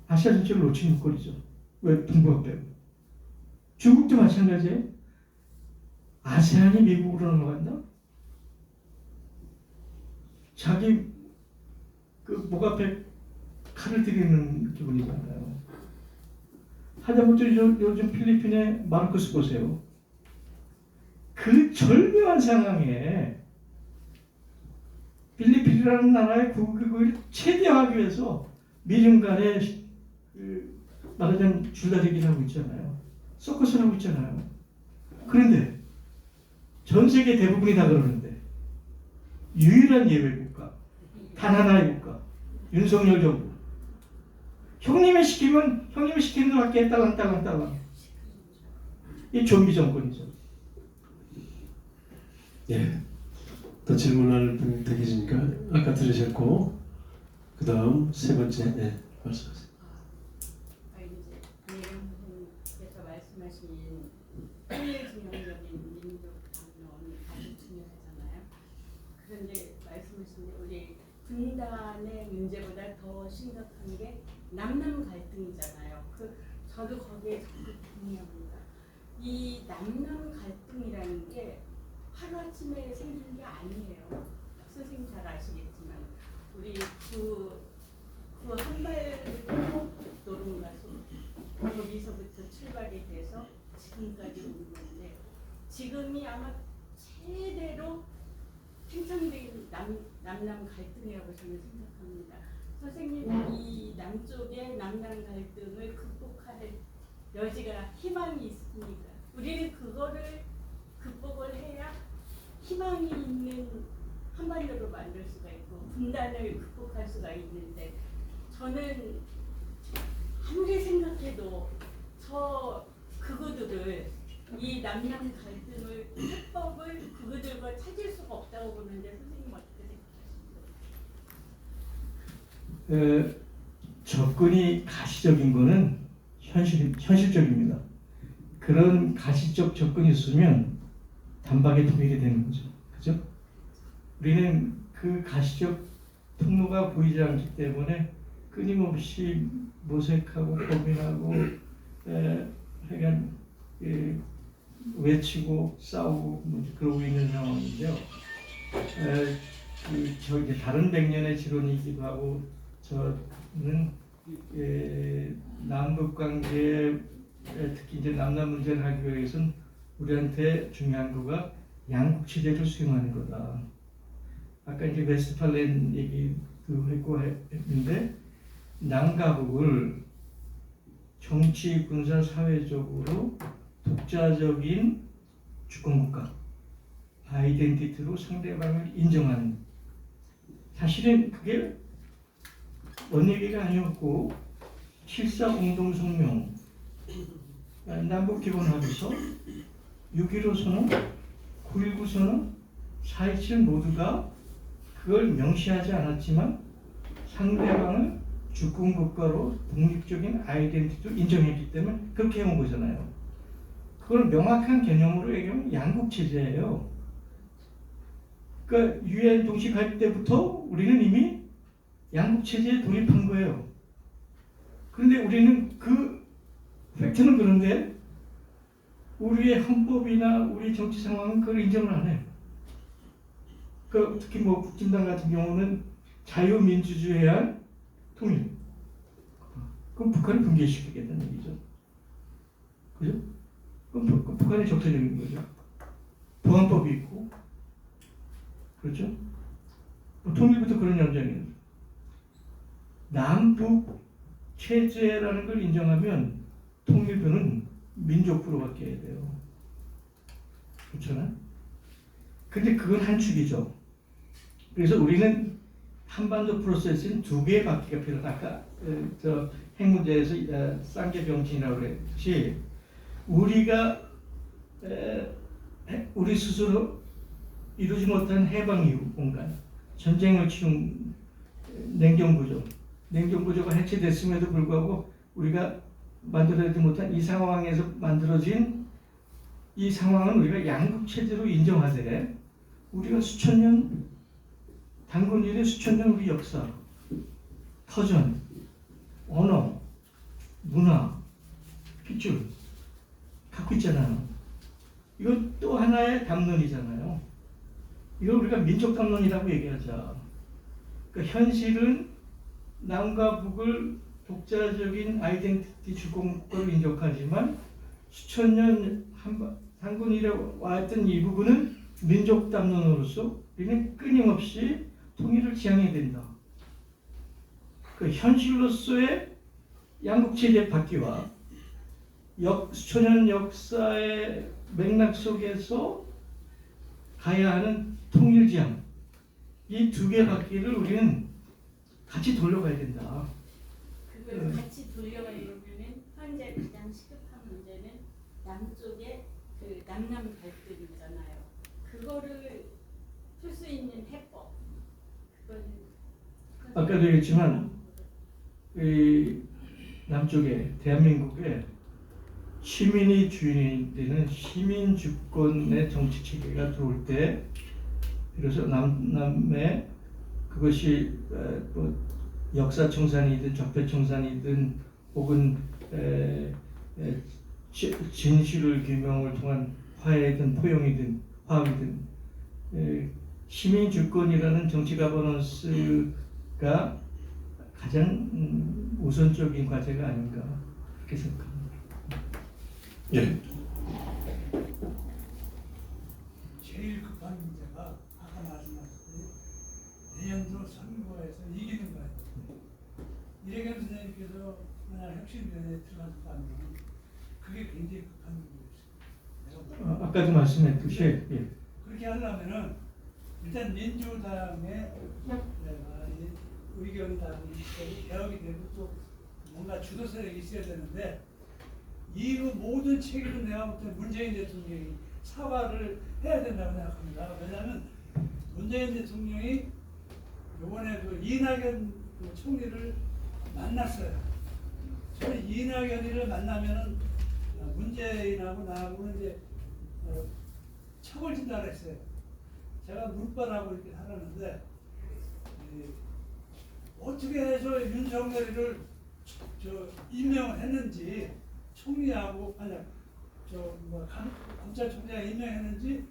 아시아 전체를 놓치는 꼴이죠. 왜? 동북아 빼고. 중국도 마찬가지예요. 아세안이 미국으로 넘어간다? 자기 그 목 앞에 칼을 들이는 기분이잖아요. 하다못해 요즘 필리핀의 마르코스 보세요. 그 절묘한 상황에 필리핀이라는 나라의 국익을 최대화하기 위해서 미중 간에 말하자면 줄다리기를 하고 있잖아요. 서커스를 하고 있잖아요. 그런데 전 세계 대부분이 다 그러는데 유일한 예외 국가, 단 하나의 국가, 윤석열 정부. 형님이 시키면 형님이 시키는 대로 할게 딸랑딸랑딸랑. 이 좀비 정권이죠. 예. 또 질문할 분 계시니까 아까 들으셨고 그 다음 세 번째 네, 말씀하세요. 이제 안혜경 선생님께서 말씀하신 통일지향적인 민족 방언이 아주 중요하잖아요. 그런데 말씀하신 게 우리 분단의 문제보다 더 심각한 게 남남 갈등이잖아요. 저도 거기에 적극 동의합니다. 이 남남 갈등이라는 게 하루아침에 생긴 게 아니에요. 선생님 잘 아시겠지만 우리 그 한발도 노름가수 거기서부터 출발이 돼서 지금까지 온 건데 지금이 아마 최대로 팽창된 남남 갈등이라고 저는 생각합니다. 선생님 이 남쪽의 남남 갈등을 극복할 여지가 희망이 있습니까? 우리는 그거를 극복을 해야 희망이 있는 한반도로 만들 수가 있고 분단을 극복할 수가 있는데 저는 아무리 생각해도 그거들을 이 남남 갈등을 해법을 그거들과 찾을 수가 없다고 보는데 선생님 어떻게 생각하십니까? 접근이 가시적인 거는 현실적입니다. 그런 가시적 접근이 있으면 단박에 통일이 되는 거죠. 그죠? 우리는 그 가시적 통로가 보이지 않기 때문에 끊임없이 모색하고 고민하고 하여간 외치고 싸우고 그러고 있는 상황인데요. 이제 다른 백년의 지론이기도 하고 저는 남북 관계 특히 이제 남남 문제를 하기 위해서는 우리한테 중요한 거가 양국 체제를 수용하는 거다. 아까 이제 웨스트팔렌 얘기도 했는데 남가국을 정치, 군사, 사회적으로 독자적인 주권국가 아이덴티티로 상대방을 인정하는 사실은 그게 원 얘기가 아니었고 7.4 공동성명 남북기본합의서 6.15 선언 9.19 선언 4.27 모두가 그걸 명시하지 않았지만 상대방을 주권국가로 독립적인 아이덴티티로 인정했기 때문에 그렇게 해온 거잖아요. 그걸 명확한 개념으로 얘기하면 양국체제예요. 그러니까 유엔 동시 가입 때부터 우리는 이미 양국체제에 돌입한 거예요. 그런데 우리는 그 팩트는 그런데 우리의 헌법이나 우리 정치 상황은 그걸 인정을 안 해. 그 특히 뭐 국진당 같은 경우는 자유민주주의와 통일. 그럼 북한을 붕괴시키겠다는 얘기죠. 그죠? 그럼 북한의 적대적인 거죠. 보안법이 있고, 그렇죠? 통일부터 그런 연장이에요. 남북 체제라는 걸 인정하면 통일부는 민족부로 바뀌어야 돼요. 그렇잖아? 근데 그건 한 축이죠. 그래서 우리는 한반도 프로세스는 두 개의 바퀴가 필요하다. 아까 저 핵 문제에서 쌍계병진이라고 그랬지. 우리가 우리 스스로 이루지 못한 해방 이후 공간, 전쟁을 치른 냉정구조가 해체됐음에도 불구하고 우리가 만들어내지 못한 이 상황에서 만들어진 이 상황은 우리가 양국 체제로 인정하되 우리가 수천 년 단군 이래 수천 년 우리 역사, 터전, 언어, 문화, 핏줄 갖고 있잖아요. 이건 또 하나의 담론이잖아요. 이걸 우리가 민족 담론이라고 얘기하자. 그러니까 현실은 남과 북을 독자적인 아이덴티티 주권국가로 인정하지만 수천 년 한군 이래 왔던 이 부분은 민족 담론으로서 우리는 끊임없이 통일을 지향해야 된다. 그 현실로서의 양국체제 바뀌와 수천 년 역사의 맥락 속에서 가야 하는 통일지향, 이 두 개 바퀴를 우리는 같이 돌려가야 된다. 그걸 같이 돌려가려면은 현재 가장 시급한 문제는 남쪽의 그 남남 갈등이잖아요. 그거를 풀 수 있는 해법. 그거는 아까도 얘기했지만 이 남쪽에 대한민국에 시민이 주인이 되는 시민 주권의 정치 체계가 들어올 때, 그래서 남의 그것이 뭐 역사청산이든 적폐청산이든 혹은 진실 규명을 통한 화해든 포용이든 화합이든 시민 주권이라는 정치 가버넌스가 가장 우선적인 과제가 아닌가 그렇게 생각합니다. 예. 제일 급한 문제가 아까 말씀하셨듯이 내년도 선거에서 이기는 거예요. 이래겸 선생님께서 만약 혁신위원회에 들어가셨다면 그게 굉장히 급한 문제였어요. 아까도 말씀했듯이 예. 그렇게 하려면은 일단 민주당의 의견이 다르고 개혁이 되고 또 뭔가 주도 세력이 있어야 되는데 이 모든 책임은 내가 볼 때 문재인 대통령이 사과를 해야 된다고 생각합니다. 왜냐하면 문재인 대통령이 이번에 그 이낙연 그 총리를 만났어요. 저는 이낙연이를 만나면은 문재인하고 나하고는 이제 척을 진다고 했어요. 제가 물바라고 이렇게 살았는데 어떻게 해서 윤석열이를 임명을 했는지 총리하고 검찰총장 임명했는지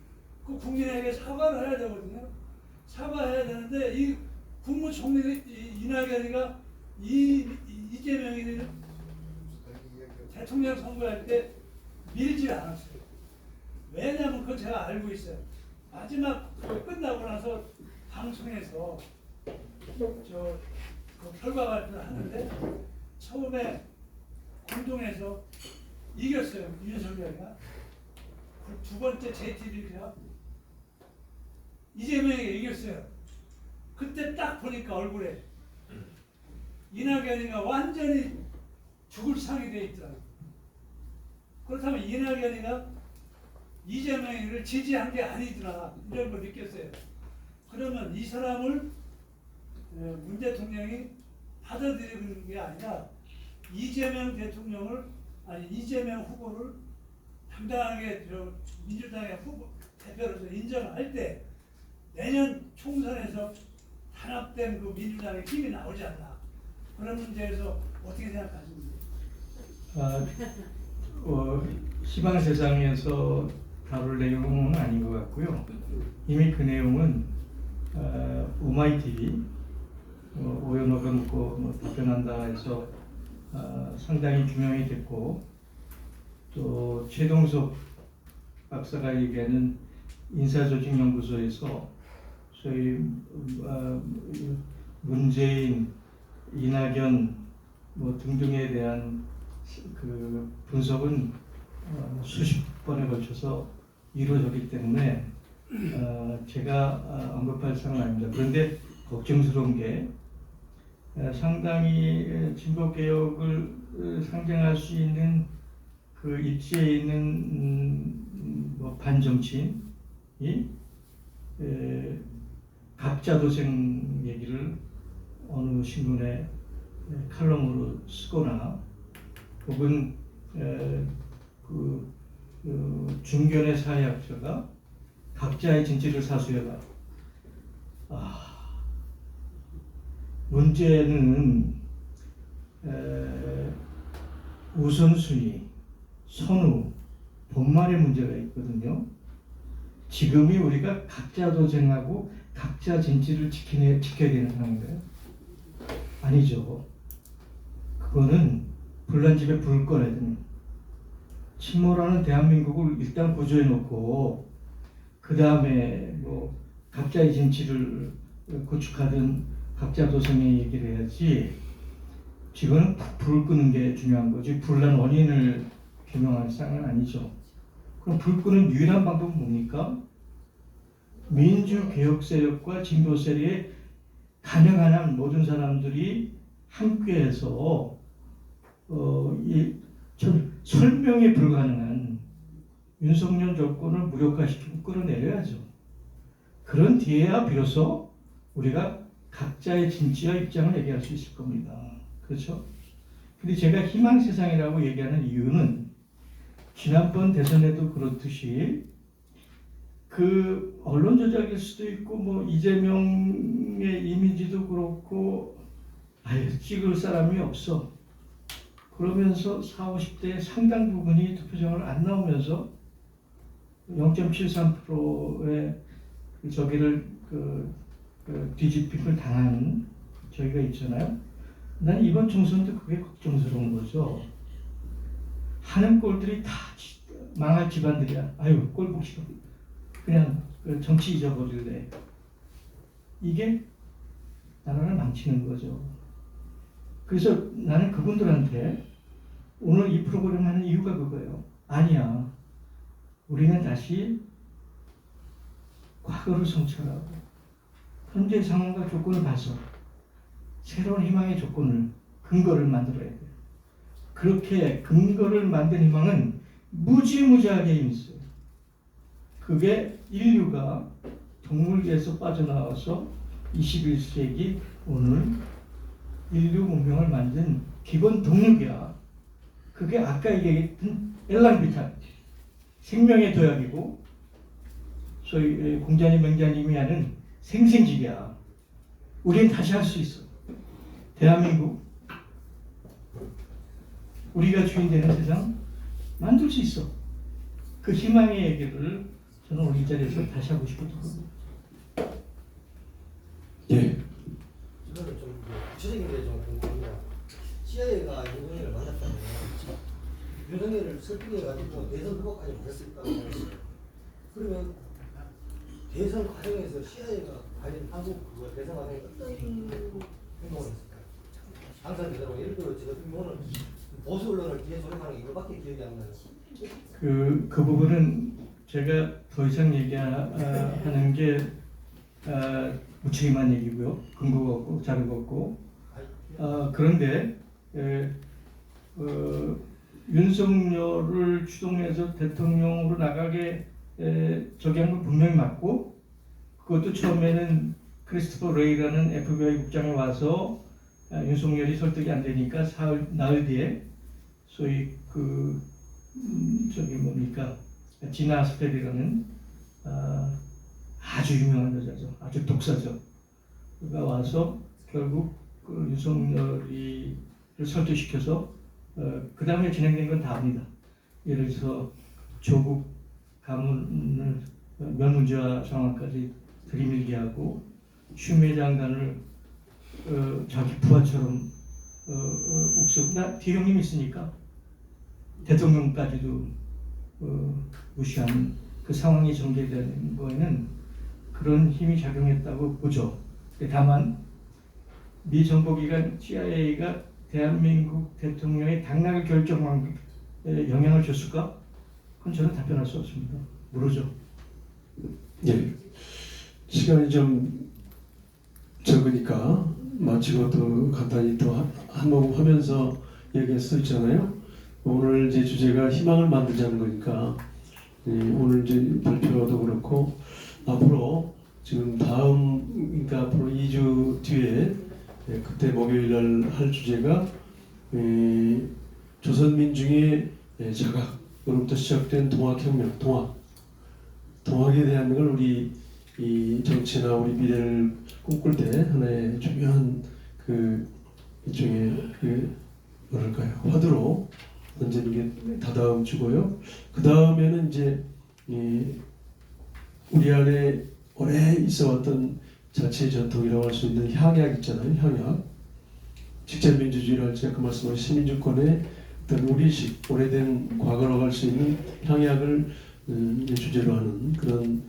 그 국민에게 사과를 해야 되거든요. 사과해야 되는데 이 국무총리 이낙연이가 이재명이 대통령 선거할 때 밀지 않았어요. 왜냐하면 그건 제가 알고 있어요. 마지막 끝나고 나서 방송에서 그 결과 발표를 하는데 처음에 공동에서 이겼어요. 윤석열이가. 그 두 번째 JTBC가 이재명이 이겼어요. 그때 딱 보니까 얼굴에 이낙연이가 완전히 죽을 상이 돼 있더라고요. 그렇다면 이낙연이가 이재명이를 지지한 게 아니더라 이런 걸 느꼈어요. 그러면 이 사람을 문 대통령이 받아들이는 게 아니라 이재명 후보를 당당하게 민주당의 후보 대표로서 인정할 때 내년 총선에서 단합된 그 민주당의 힘이 나오지 않나 그런 문제에서 어떻게 생각하십니까? 희망 세상에서 다룰 내용은 아닌 것 같고요. 이미 그 내용은 오마이TV 오연호가 묻고 답변한다 해서 상당히 규명이 됐고, 또 최동석 박사가 얘기하는 인사조직연구소에서 소위 문재인, 이낙연 등등에 대한 그 분석은 수십 번에 걸쳐서 이루어졌기 때문에 제가 언급할 사항은 아닙니다. 그런데 걱정스러운 게 상당히 진보 개혁을 상징할 수 있는 그 입지에 있는 반정치인이 각자 도생 얘기를 어느 신문에 칼럼으로 쓰거나 혹은 중견의 사회학자가 각자의 진실을 사수해가 문제는 우선순위, 선후, 본말의 문제가 있거든요. 지금이 우리가 각자 도생하고 각자 진실을 지켜야 되는 상황인가요? 아니죠. 그거는 불난 집에 불을 꺼내야 됩니다. 침몰하는 대한민국을 일단 구조해 놓고 그 다음에 각자의 진실을 구축하든 각자 도생의 얘기를 해야지. 지금은 불을 끄는 게 중요한 거지 불난 원인을 규명할 사항은 아니죠. 그럼 불 끄는 유일한 방법은 뭡니까? 민주개혁 세력과 진보 세력의 가능한 한 모든 사람들이 함께해서 설명이 불가능한 윤석열 정권을 무력화시키고 끌어내려야죠. 그런 뒤에야 비로소 우리가 각자의 진지와 입장을 얘기할 수 있을 겁니다. 그렇죠? 근데 제가 희망세상이라고 얘기하는 이유는 지난번 대선에도 그렇듯이 그 언론 조작일 수도 있고 이재명의 이미지도 그렇고 아예 찍을 사람이 없어. 그러면서 40, 50대의 상당 부분이 투표장을 안 나오면서 0.73%의 저기를 뒤집힘을 당하는 저희가 있잖아요. 난 이번 총선도 그게 걱정스러운 거죠. 하는 꼴들이 다 망할 집안들이야. 아유, 꼴 보기 싫어. 그냥 정치 잊어버릴래. 이게 나라를 망치는 거죠. 그래서 나는 그분들한테 오늘 이 프로그램 하는 이유가 그거예요. 아니야. 우리는 다시 과거를 성찰하고 현재 상황과 조건을 봐서 새로운 희망의 조건을, 근거를 만들어야 돼요. 그렇게 근거를 만든 희망은 무지무지하게 있어요. 그게 인류가 동물계에서 빠져나와서 21세기 오늘 인류 문명을 만든 기본 동력이야. 그게 아까 얘기했던 엘랑비탄, 생명의 도약이고 소위 공자님, 맹자님이 하는 생생직이야. 우리는 다시 할 수 있어. 대한민국, 우리가 주인 되는 세상 만들 수 있어. 그 희망의 얘기를 저는 오늘 이 자리에서 다시 하고 싶었던 겁니다. 예. 저는 좀 구체적인 게 좀 궁금합니다. CIA가 윤석열을 만났다면 윤석열을 설득해가지고 대선 후보까지 보냈을까 생각했어요. 그러면 대선 과정에서 CIA가 과연 한국 대선 과정에 어떤 행동을 했을까요? 항상 그대로 예를 들어 제가 오늘 보수 언론을 뒤에 조롱하는 게 이거밖에 기억이 안 나요. 그 부분은 제가 더 이상 얘기하는 게 무책임한 얘기고요. 근거가 없고 자료가 없고. 그런데 윤석열을 추동해서 대통령으로 나가게 저기 한 건 분명히 맞고, 그것도 처음에는 크리스토퍼 레이라는 FBI 국장이 와서 윤석열이 설득이 안 되니까 나흘 뒤에 소위 저기 뭡니까 지나 스펠이라는 아주 유명한 여자죠. 아주 독사죠. 그가 와서 결국 윤석열이 설득시켜서 그 다음에 진행된 건 다 압니다. 예를 들어서 조국 가문을 명문주화 상황까지 들이밀게 하고 추미애 장관을 자기 부하처럼 나 대형님 있으니까 대통령까지도 무시하는 그 상황이 전개되는 거에는 그런 힘이 작용했다고 보죠. 다만 미 정보기관 CIA가 대한민국 대통령의 당락을 결정한 영향을 줬을까? 그건 저는 답변할 수 없습니다. 모르죠. 예. 시간이 좀 적으니까 마치고 또 간단히 또 한 모금 하면서 얘기할 수 있잖아요. 오늘 이제 주제가 희망을 만들자는 거니까 오늘 이제 발표도 그렇고 앞으로 지금 그러니까 앞으로 2주 뒤에 그때 목요일 날 할 주제가 조선민중의 자각으로부터 시작된 동학혁명, 동학에 대한 걸 우리 이 정치나 우리 미래를 꿈꿀 때 하나의 중요한 그 일종의 뭐랄까요, 화두로 던지는 게 다다음 주고요. 그 다음에는 이제 우리 안에 오래 있어왔던 자치의 전통이라고 할 수 있는 향약 있잖아요. 향약. 직접민주주의를 할지 아까 말씀하신 시민주권의 어떤 우리식, 오래된 과거로 갈 수 있는 향약을 주제로 하는 그런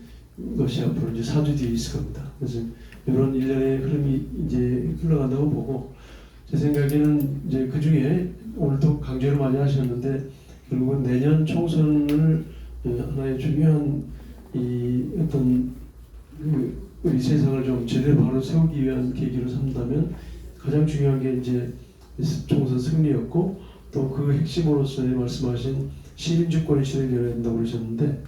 것이 앞으로 이제 4주 뒤에 있을 겁니다. 그래서 이런 일련의 흐름이 이제 흘러간다고 보고, 제 생각에는 이제 그 중에 오늘도 강조를 많이 하셨는데 결국은 내년 총선을 하나의 중요한 이 어떤 우리 세상을 좀 제대로 바로 세우기 위한 계기로 삼다면 가장 중요한 게 이제 총선 승리였고, 또 그 핵심으로서의 말씀하신 시민주권이 실현되어야 된다고 그러셨는데,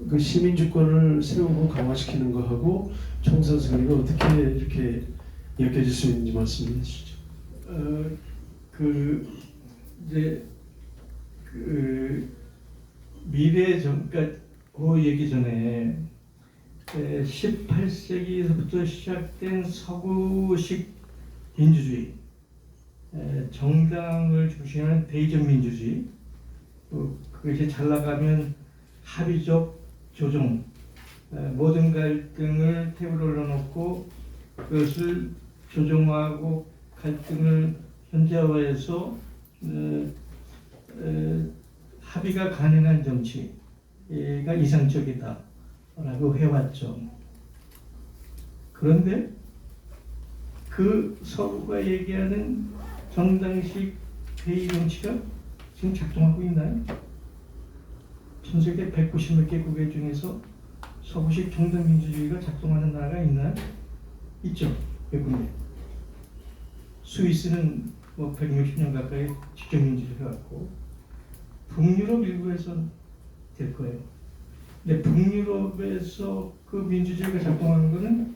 그 시민주권을 세우고 강화시키는 거하고 총선 승리가 어떻게 이렇게 엮여질 수 있는지 말씀해 주시죠. 이제 미래 그러니까 그 얘기 전에 18세기에서부터 시작된 서구식 민주주의, 정당을 중심하는 대의적 민주주의, 그것이 잘 나가면 합의적 조정, 모든 갈등을 테이블에 올려놓고 그것을 조정하고 갈등을 현재화해서 합의가 가능한 정치가 이상적이다라고 해왔죠. 그런데 그 서구가 얘기하는 정당식 대의 정치가 지금 작동하고 있나요? 전 세계 190몇 개국의 중에서 서구식 정당 민주주의가 작동하는 나라가 있나요? 있죠. 몇 군데. 스위스는 뭐 160년 가까이 직접 민주주의 해왔고, 북유럽 일부에서는 될 거예요. 근데 북유럽에서 그 민주주의가 작동하는 거는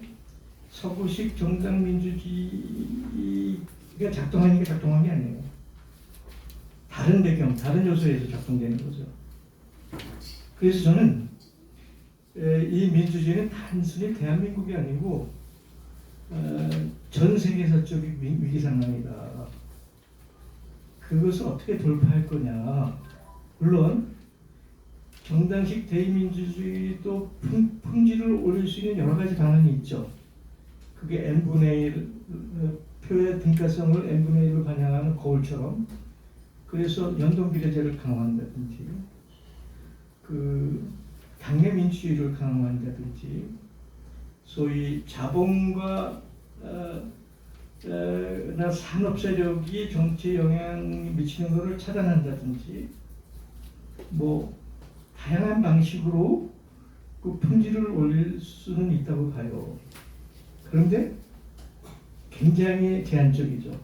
서구식 정당 민주주의가 작동하는 게 작동한 게 아니에요. 다른 배경, 다른 요소에서 작동되는 거죠. 그래서 저는 이 민주주의는 단순히 대한민국이 아니고 전 세계사적 위기 상황이다. 그것을 어떻게 돌파할 거냐. 물론 정당식 대의민주주의도 품질을 올릴 수 있는 여러 가지 방안이 있죠. 그게 n분의 1, 표의 등가성을 n분의 1로 반영하는 거울처럼, 그래서 연동비례제를 강화한다든지, 그 당내 민주주의를 강화한다든지, 소위 자본과 나 산업 세력이 정치에 영향 미치는 것을 차단한다든지, 뭐 다양한 방식으로 그 품질을 올릴 수는 있다고 봐요. 그런데 굉장히 제한적이죠.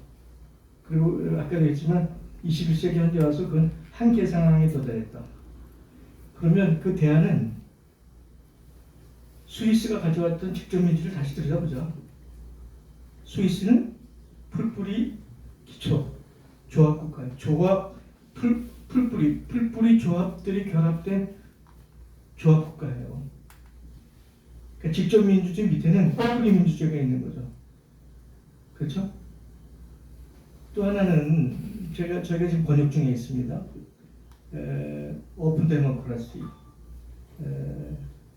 그리고 아까도 했지만 21세기 현재 와서 그건 한계 상황에 도달했다. 그러면 그 대안은 스위스가 가져왔던 직접민주를 다시 들여다보자. 스위스는 풀뿌리 기초 조합국가예요. 풀뿌리 조합들이 결합된 조합국가예요. 그러니까 직접 민주주의 밑에는 풀뿌리 민주주의가 있는 거죠. 그렇죠? 또 하나는 저희가 지금 번역 중에 있습니다. 오픈 데모크라시,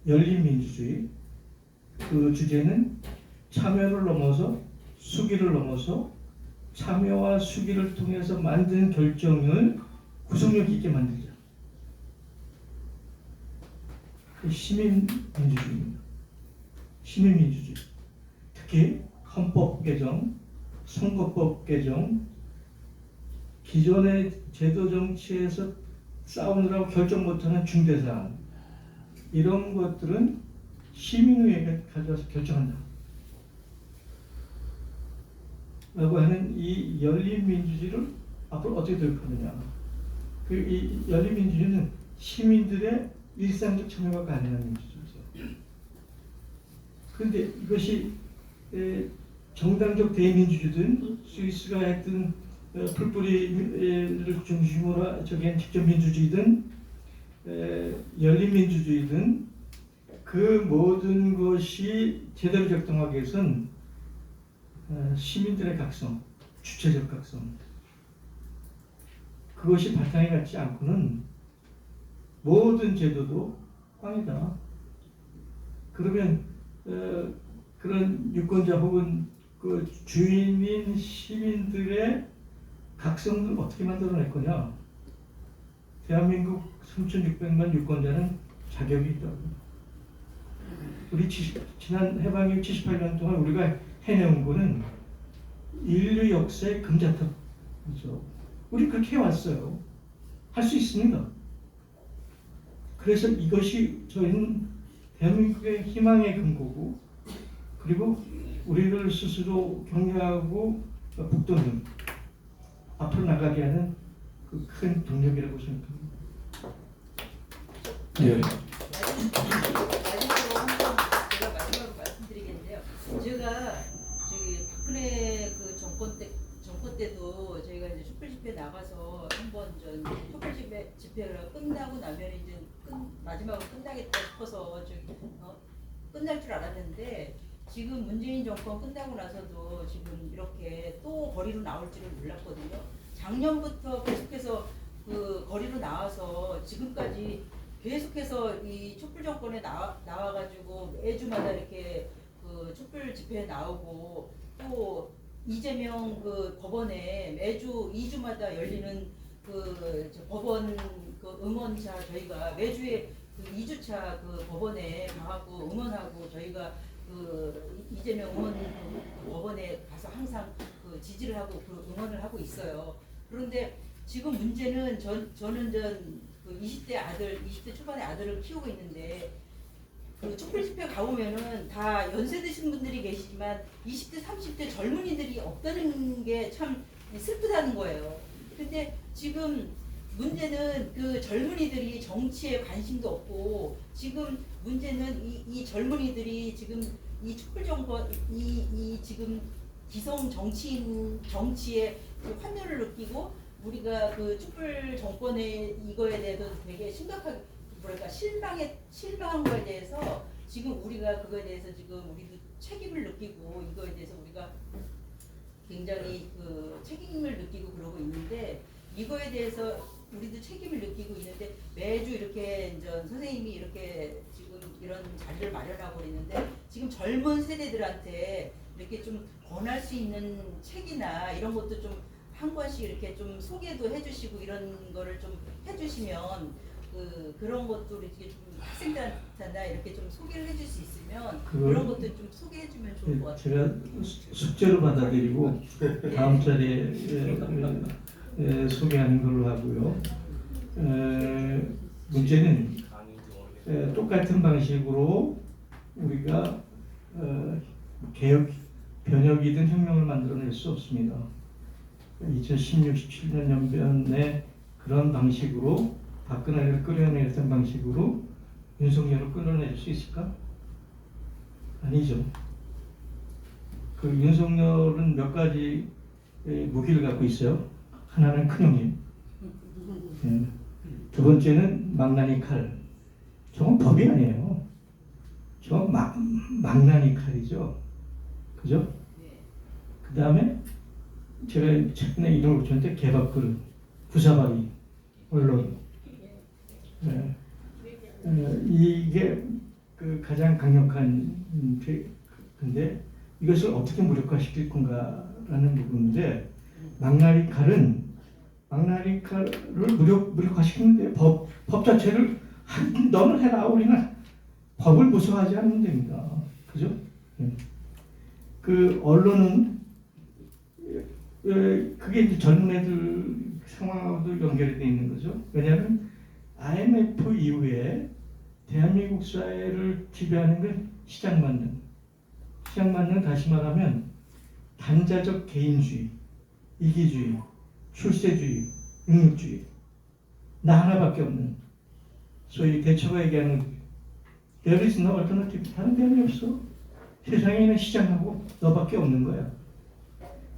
열린 민주주의. 그 주제는 참여를 넘어서 수기를 넘어서 참여와 수기를 통해서 만든 결정을 구속력 있게 만들자. 시민 민주주의입니다. 시민 민주주의. 특히 헌법 개정, 선거법 개정, 기존의 제도 정치에서 싸우느라고 결정 못하는 중대사안, 이런 것들은 시민의회가 가져와서 결정한다 라고 하는 이 열린 민주주의를 앞으로 어떻게 도입하느냐. 이 열린 민주주의는 시민들의 일상적 참여가 가능한 민주주의죠. 그런데 이것이 정당적 대민주주의든 스위스가 했던 풀뿌리를 중심으로 저기한 직접 민주주의든 열린 민주주의든 그 모든 것이 제대로 작동하기 위해선 시민들의 각성, 주체적 각성, 그것이 바탕에 갖지 않고는 모든 제도도 꽝이다. 그러면 그런 유권자 혹은 그 주인인 시민들의 각성을 어떻게 만들어낼 거냐? 대한민국 3,600만 유권자는 자격이 있다고. 우리 지난 해방 이후 78년 동안 우리가 해내온 거는 인류 역사의 금자탑이죠. 우리 그렇게 해왔어요. 할 수 있습니다. 그래서 이것이 저희는 대한민국의 희망의 근거고, 그리고 우리를 스스로 격려하고 북돋는, 앞으로 나가게 하는 그 큰 동력이라고 생각합니다. 예. 제가 마지막으로 말씀드리겠는데요. 제가 저기 박근혜 그 정권 때도 저희가 이제 촛불 집회 나가서 한번 촛불 집회가 끝나고 나면 이제 마지막으로 끝나겠다 싶어서 끝날 줄 알았는데, 지금 문재인 정권 끝나고 나서도 지금 이렇게 또 거리로 나올 줄은 몰랐거든요. 작년부터 계속해서 그 거리로 나와서 지금까지 계속해서 이 촛불 정권에 나와가지고 매주마다 이렇게 그 촛불 집회에 나오고, 또 이재명 그 법원에 매주 2주마다 열리는 그 법원 그 응원차, 저희가 매주에 그 2주차 그 법원에 가고 응원하고, 저희가 그 이재명 의원 법원에 가서 항상 그 지지를 하고 그 응원을 하고 있어요. 그런데 지금 문제는 저는 그 20대 초반의 아들을 키우고 있는데, 그 촛불 집회 가보면은 다 연세 드신 분들이 계시지만 20대 30대 젊은이들이 없다는 게 참 슬프다는 거예요. 근데 지금 문제는 그 젊은이들이 정치에 관심도 없고, 지금 문제는 이 젊은이들이 지금 이 촛불 정권, 이 지금 기성 정치의 그 환멸을 느끼고, 우리가 그 촛불 정권의 이거에 대해서 되게 심각하게 실망한 거에 대해서 지금 우리가 그거에 대해서 지금 우리도 책임을 느끼고, 이거에 대해서 우리가 굉장히 그 책임을 느끼고 그러고 있는데, 이거에 대해서 우리도 책임을 느끼고 있는데, 매주 이렇게 선생님이 이렇게 지금 이런 자리를 마련하고 있는데, 지금 젊은 세대들한테 이렇게 좀 권할 수 있는 책이나 이런 것도 좀 한 권씩 이렇게 좀 소개도 해주시고 이런 거를 좀 해주시면, 그런 것도 이렇게 좀 학생들한테나 이렇게 좀 소개를 해줄 수 있으면 그런 것도 좀 소개해주면 좋을 것 같아요. 제가 숙제로 받아들이고 다음 자리에 소개하는 걸로 하고요. 문제는 똑같은 방식으로 우리가 개혁, 변혁이든 혁명을 만들어낼 수 없습니다. 2016, 17년 연변에 그런 방식으로 박근혜를 끌어내렸던 방식으로 윤석열을 끌어낼 수 있을까? 아니죠. 그 윤석열은 몇 가지 무기를 갖고 있어요. 하나는 큰형님, 두 번째는 망나니 칼. 저건 법이 아니에요. 저건 망나니 칼이죠. 그죠? 그 다음에 제가 최근에 이름을 붙였는데 개밥그릇, 구사발이, 언론. 네. 이게 그 가장 강력한 근데 이것을 어떻게 무력화시킬 건가라는 부분인데 망나니 칼을 무력화시키는데 법 자체를 너는 해라. 우리는 법을 무서워하지 않으면 됩니다. 그죠? 그 언론은 그게 이제 젊은 애들 상황하고도 연결이 돼 있는 거죠. 왜냐하면 IMF 이후에 대한민국 사회를 지배하는 건 시장만능. 시장만능 다시 말하면 단자적 개인주의, 이기주의, 출세주의, 능력주의. 나 하나밖에 없는 소위 대처가 얘기하는 There is no alternative. 다른 대안이 없어. 세상에는 시장하고 너밖에 없는 거야.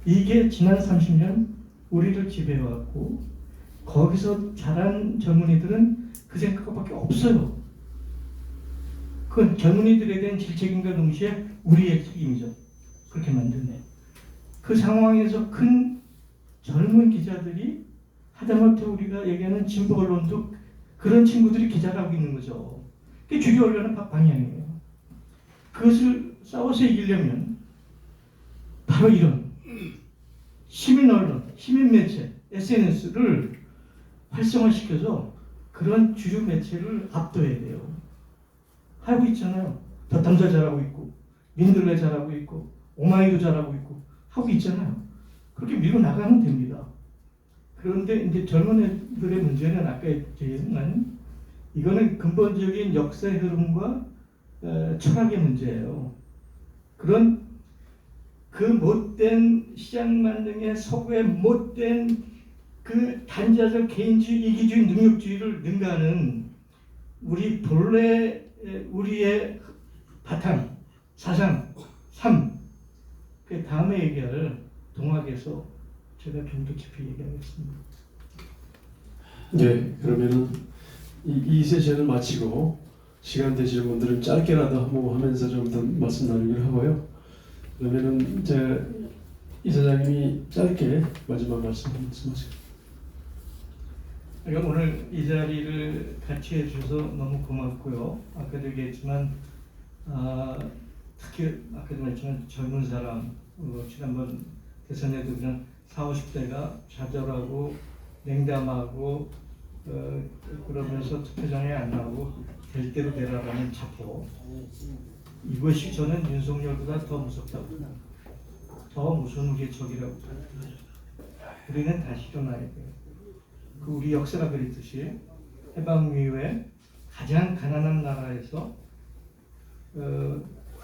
이게 지난 30년 우리를 지배해왔고 거기서 자란 젊은이들은 그 생각밖에 없어요. 그건 젊은이들에 대한 질책임과 동시에 우리의 책임이죠. 그렇게 만드네. 그 상황에서 큰 젊은 기자들이 하다못해 우리가 얘기하는 진보 언론도 그런 친구들이 기자를 하고 있는 거죠. 그게 주류 언론의 방향이에요. 그것을 싸워서 이기려면 바로 이런 시민 언론, 시민 매체, SNS를 활성화시켜서 그런 주류 매체를 압도해야 돼요. 하고 있잖아요. 덧담사 잘하고 있고, 민들레 잘하고 있고, 오마이도 잘하고 있고 하고 있잖아요. 그렇게 밀고 나가면 됩니다. 그런데 이제 젊은 애들의 문제는 아까 얘기했지만 이거는 근본적인 역사의 흐름과 철학의 문제예요. 그런 그 못된 시장 만능의 서구의 못된 그 단자적 개인주의, 이기주의, 능력주의를 능가하는 우리 본래 우리의 바탕, 사상, 삶. 그 다음에 얘기할 동학에서 제가 좀 더 깊이 얘기하겠습니다. 네, 그러면은 이 세션을 마치고 시간 되시는 분들은 짧게라도 한번 하면서 좀 더 말씀 나누기를 하고요. 그러면은 이 사장님이 짧게 마지막 말씀 말씀하세요. 그러니까 오늘 이 자리를 같이 해주셔서 너무 고맙고요. 아까도 얘기했지만 특히 아까도 말했지만 젊은 사람 지난번 대선에도 그냥 40, 50대가 좌절하고 냉담하고 그러면서 투표장에 안 나오고 될 대로 되라라는 자포. 이것이 저는 윤석열보다 더 무섭다고 생각합니다. 더 무서운 우리의 적이라고 생각합니다. 우리는 다시 일어나야 돼요. 그 우리 역사가 그랬듯이 해방 이후에 가장 가난한 나라에서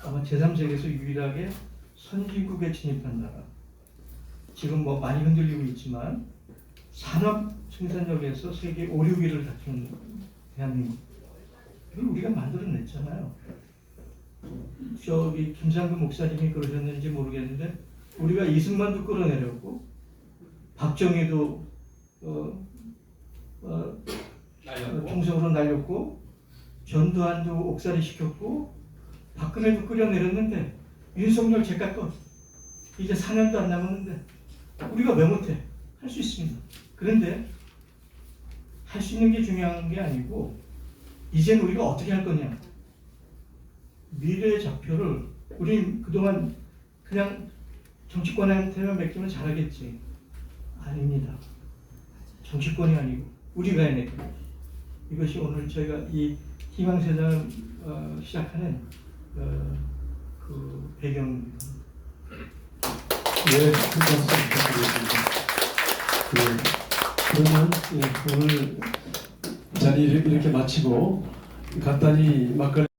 아마 제3세계에서 유일하게 선진국에 진입한 나라. 지금 뭐 많이 흔들리고 있지만 산업 생산력에서 세계 5, 6위를 다투는 대한민국. 이걸 우리가 만들어냈잖아요. 저기 김상근 목사님이 그러셨는지 모르겠는데 우리가 이승만도 끌어내렸고 박정희도 총성으로 날렸고 전두환도 옥살이 시켰고 박근혜도 끌어내렸는데 윤석열 제가 거 이제 4년도 안 남았는데 우리가 왜 못해? 할 수 있습니다. 그런데 할 수 있는 게 중요한 게 아니고 이젠 우리가 어떻게 할 거냐. 미래의 좌표를 우린 그동안 그냥 정치권한테만 맡기면 잘하겠지. 아닙니다. 정치권이 아니고 우리가 해낼 겁니다. 이것이 오늘 저희가 이 희망세상을 시작하는 그 배경입니다. 네, 큰 박수 부탁드리겠습니다. 그러면 오늘 자리를 이렇게 마치고 간단히 막걸리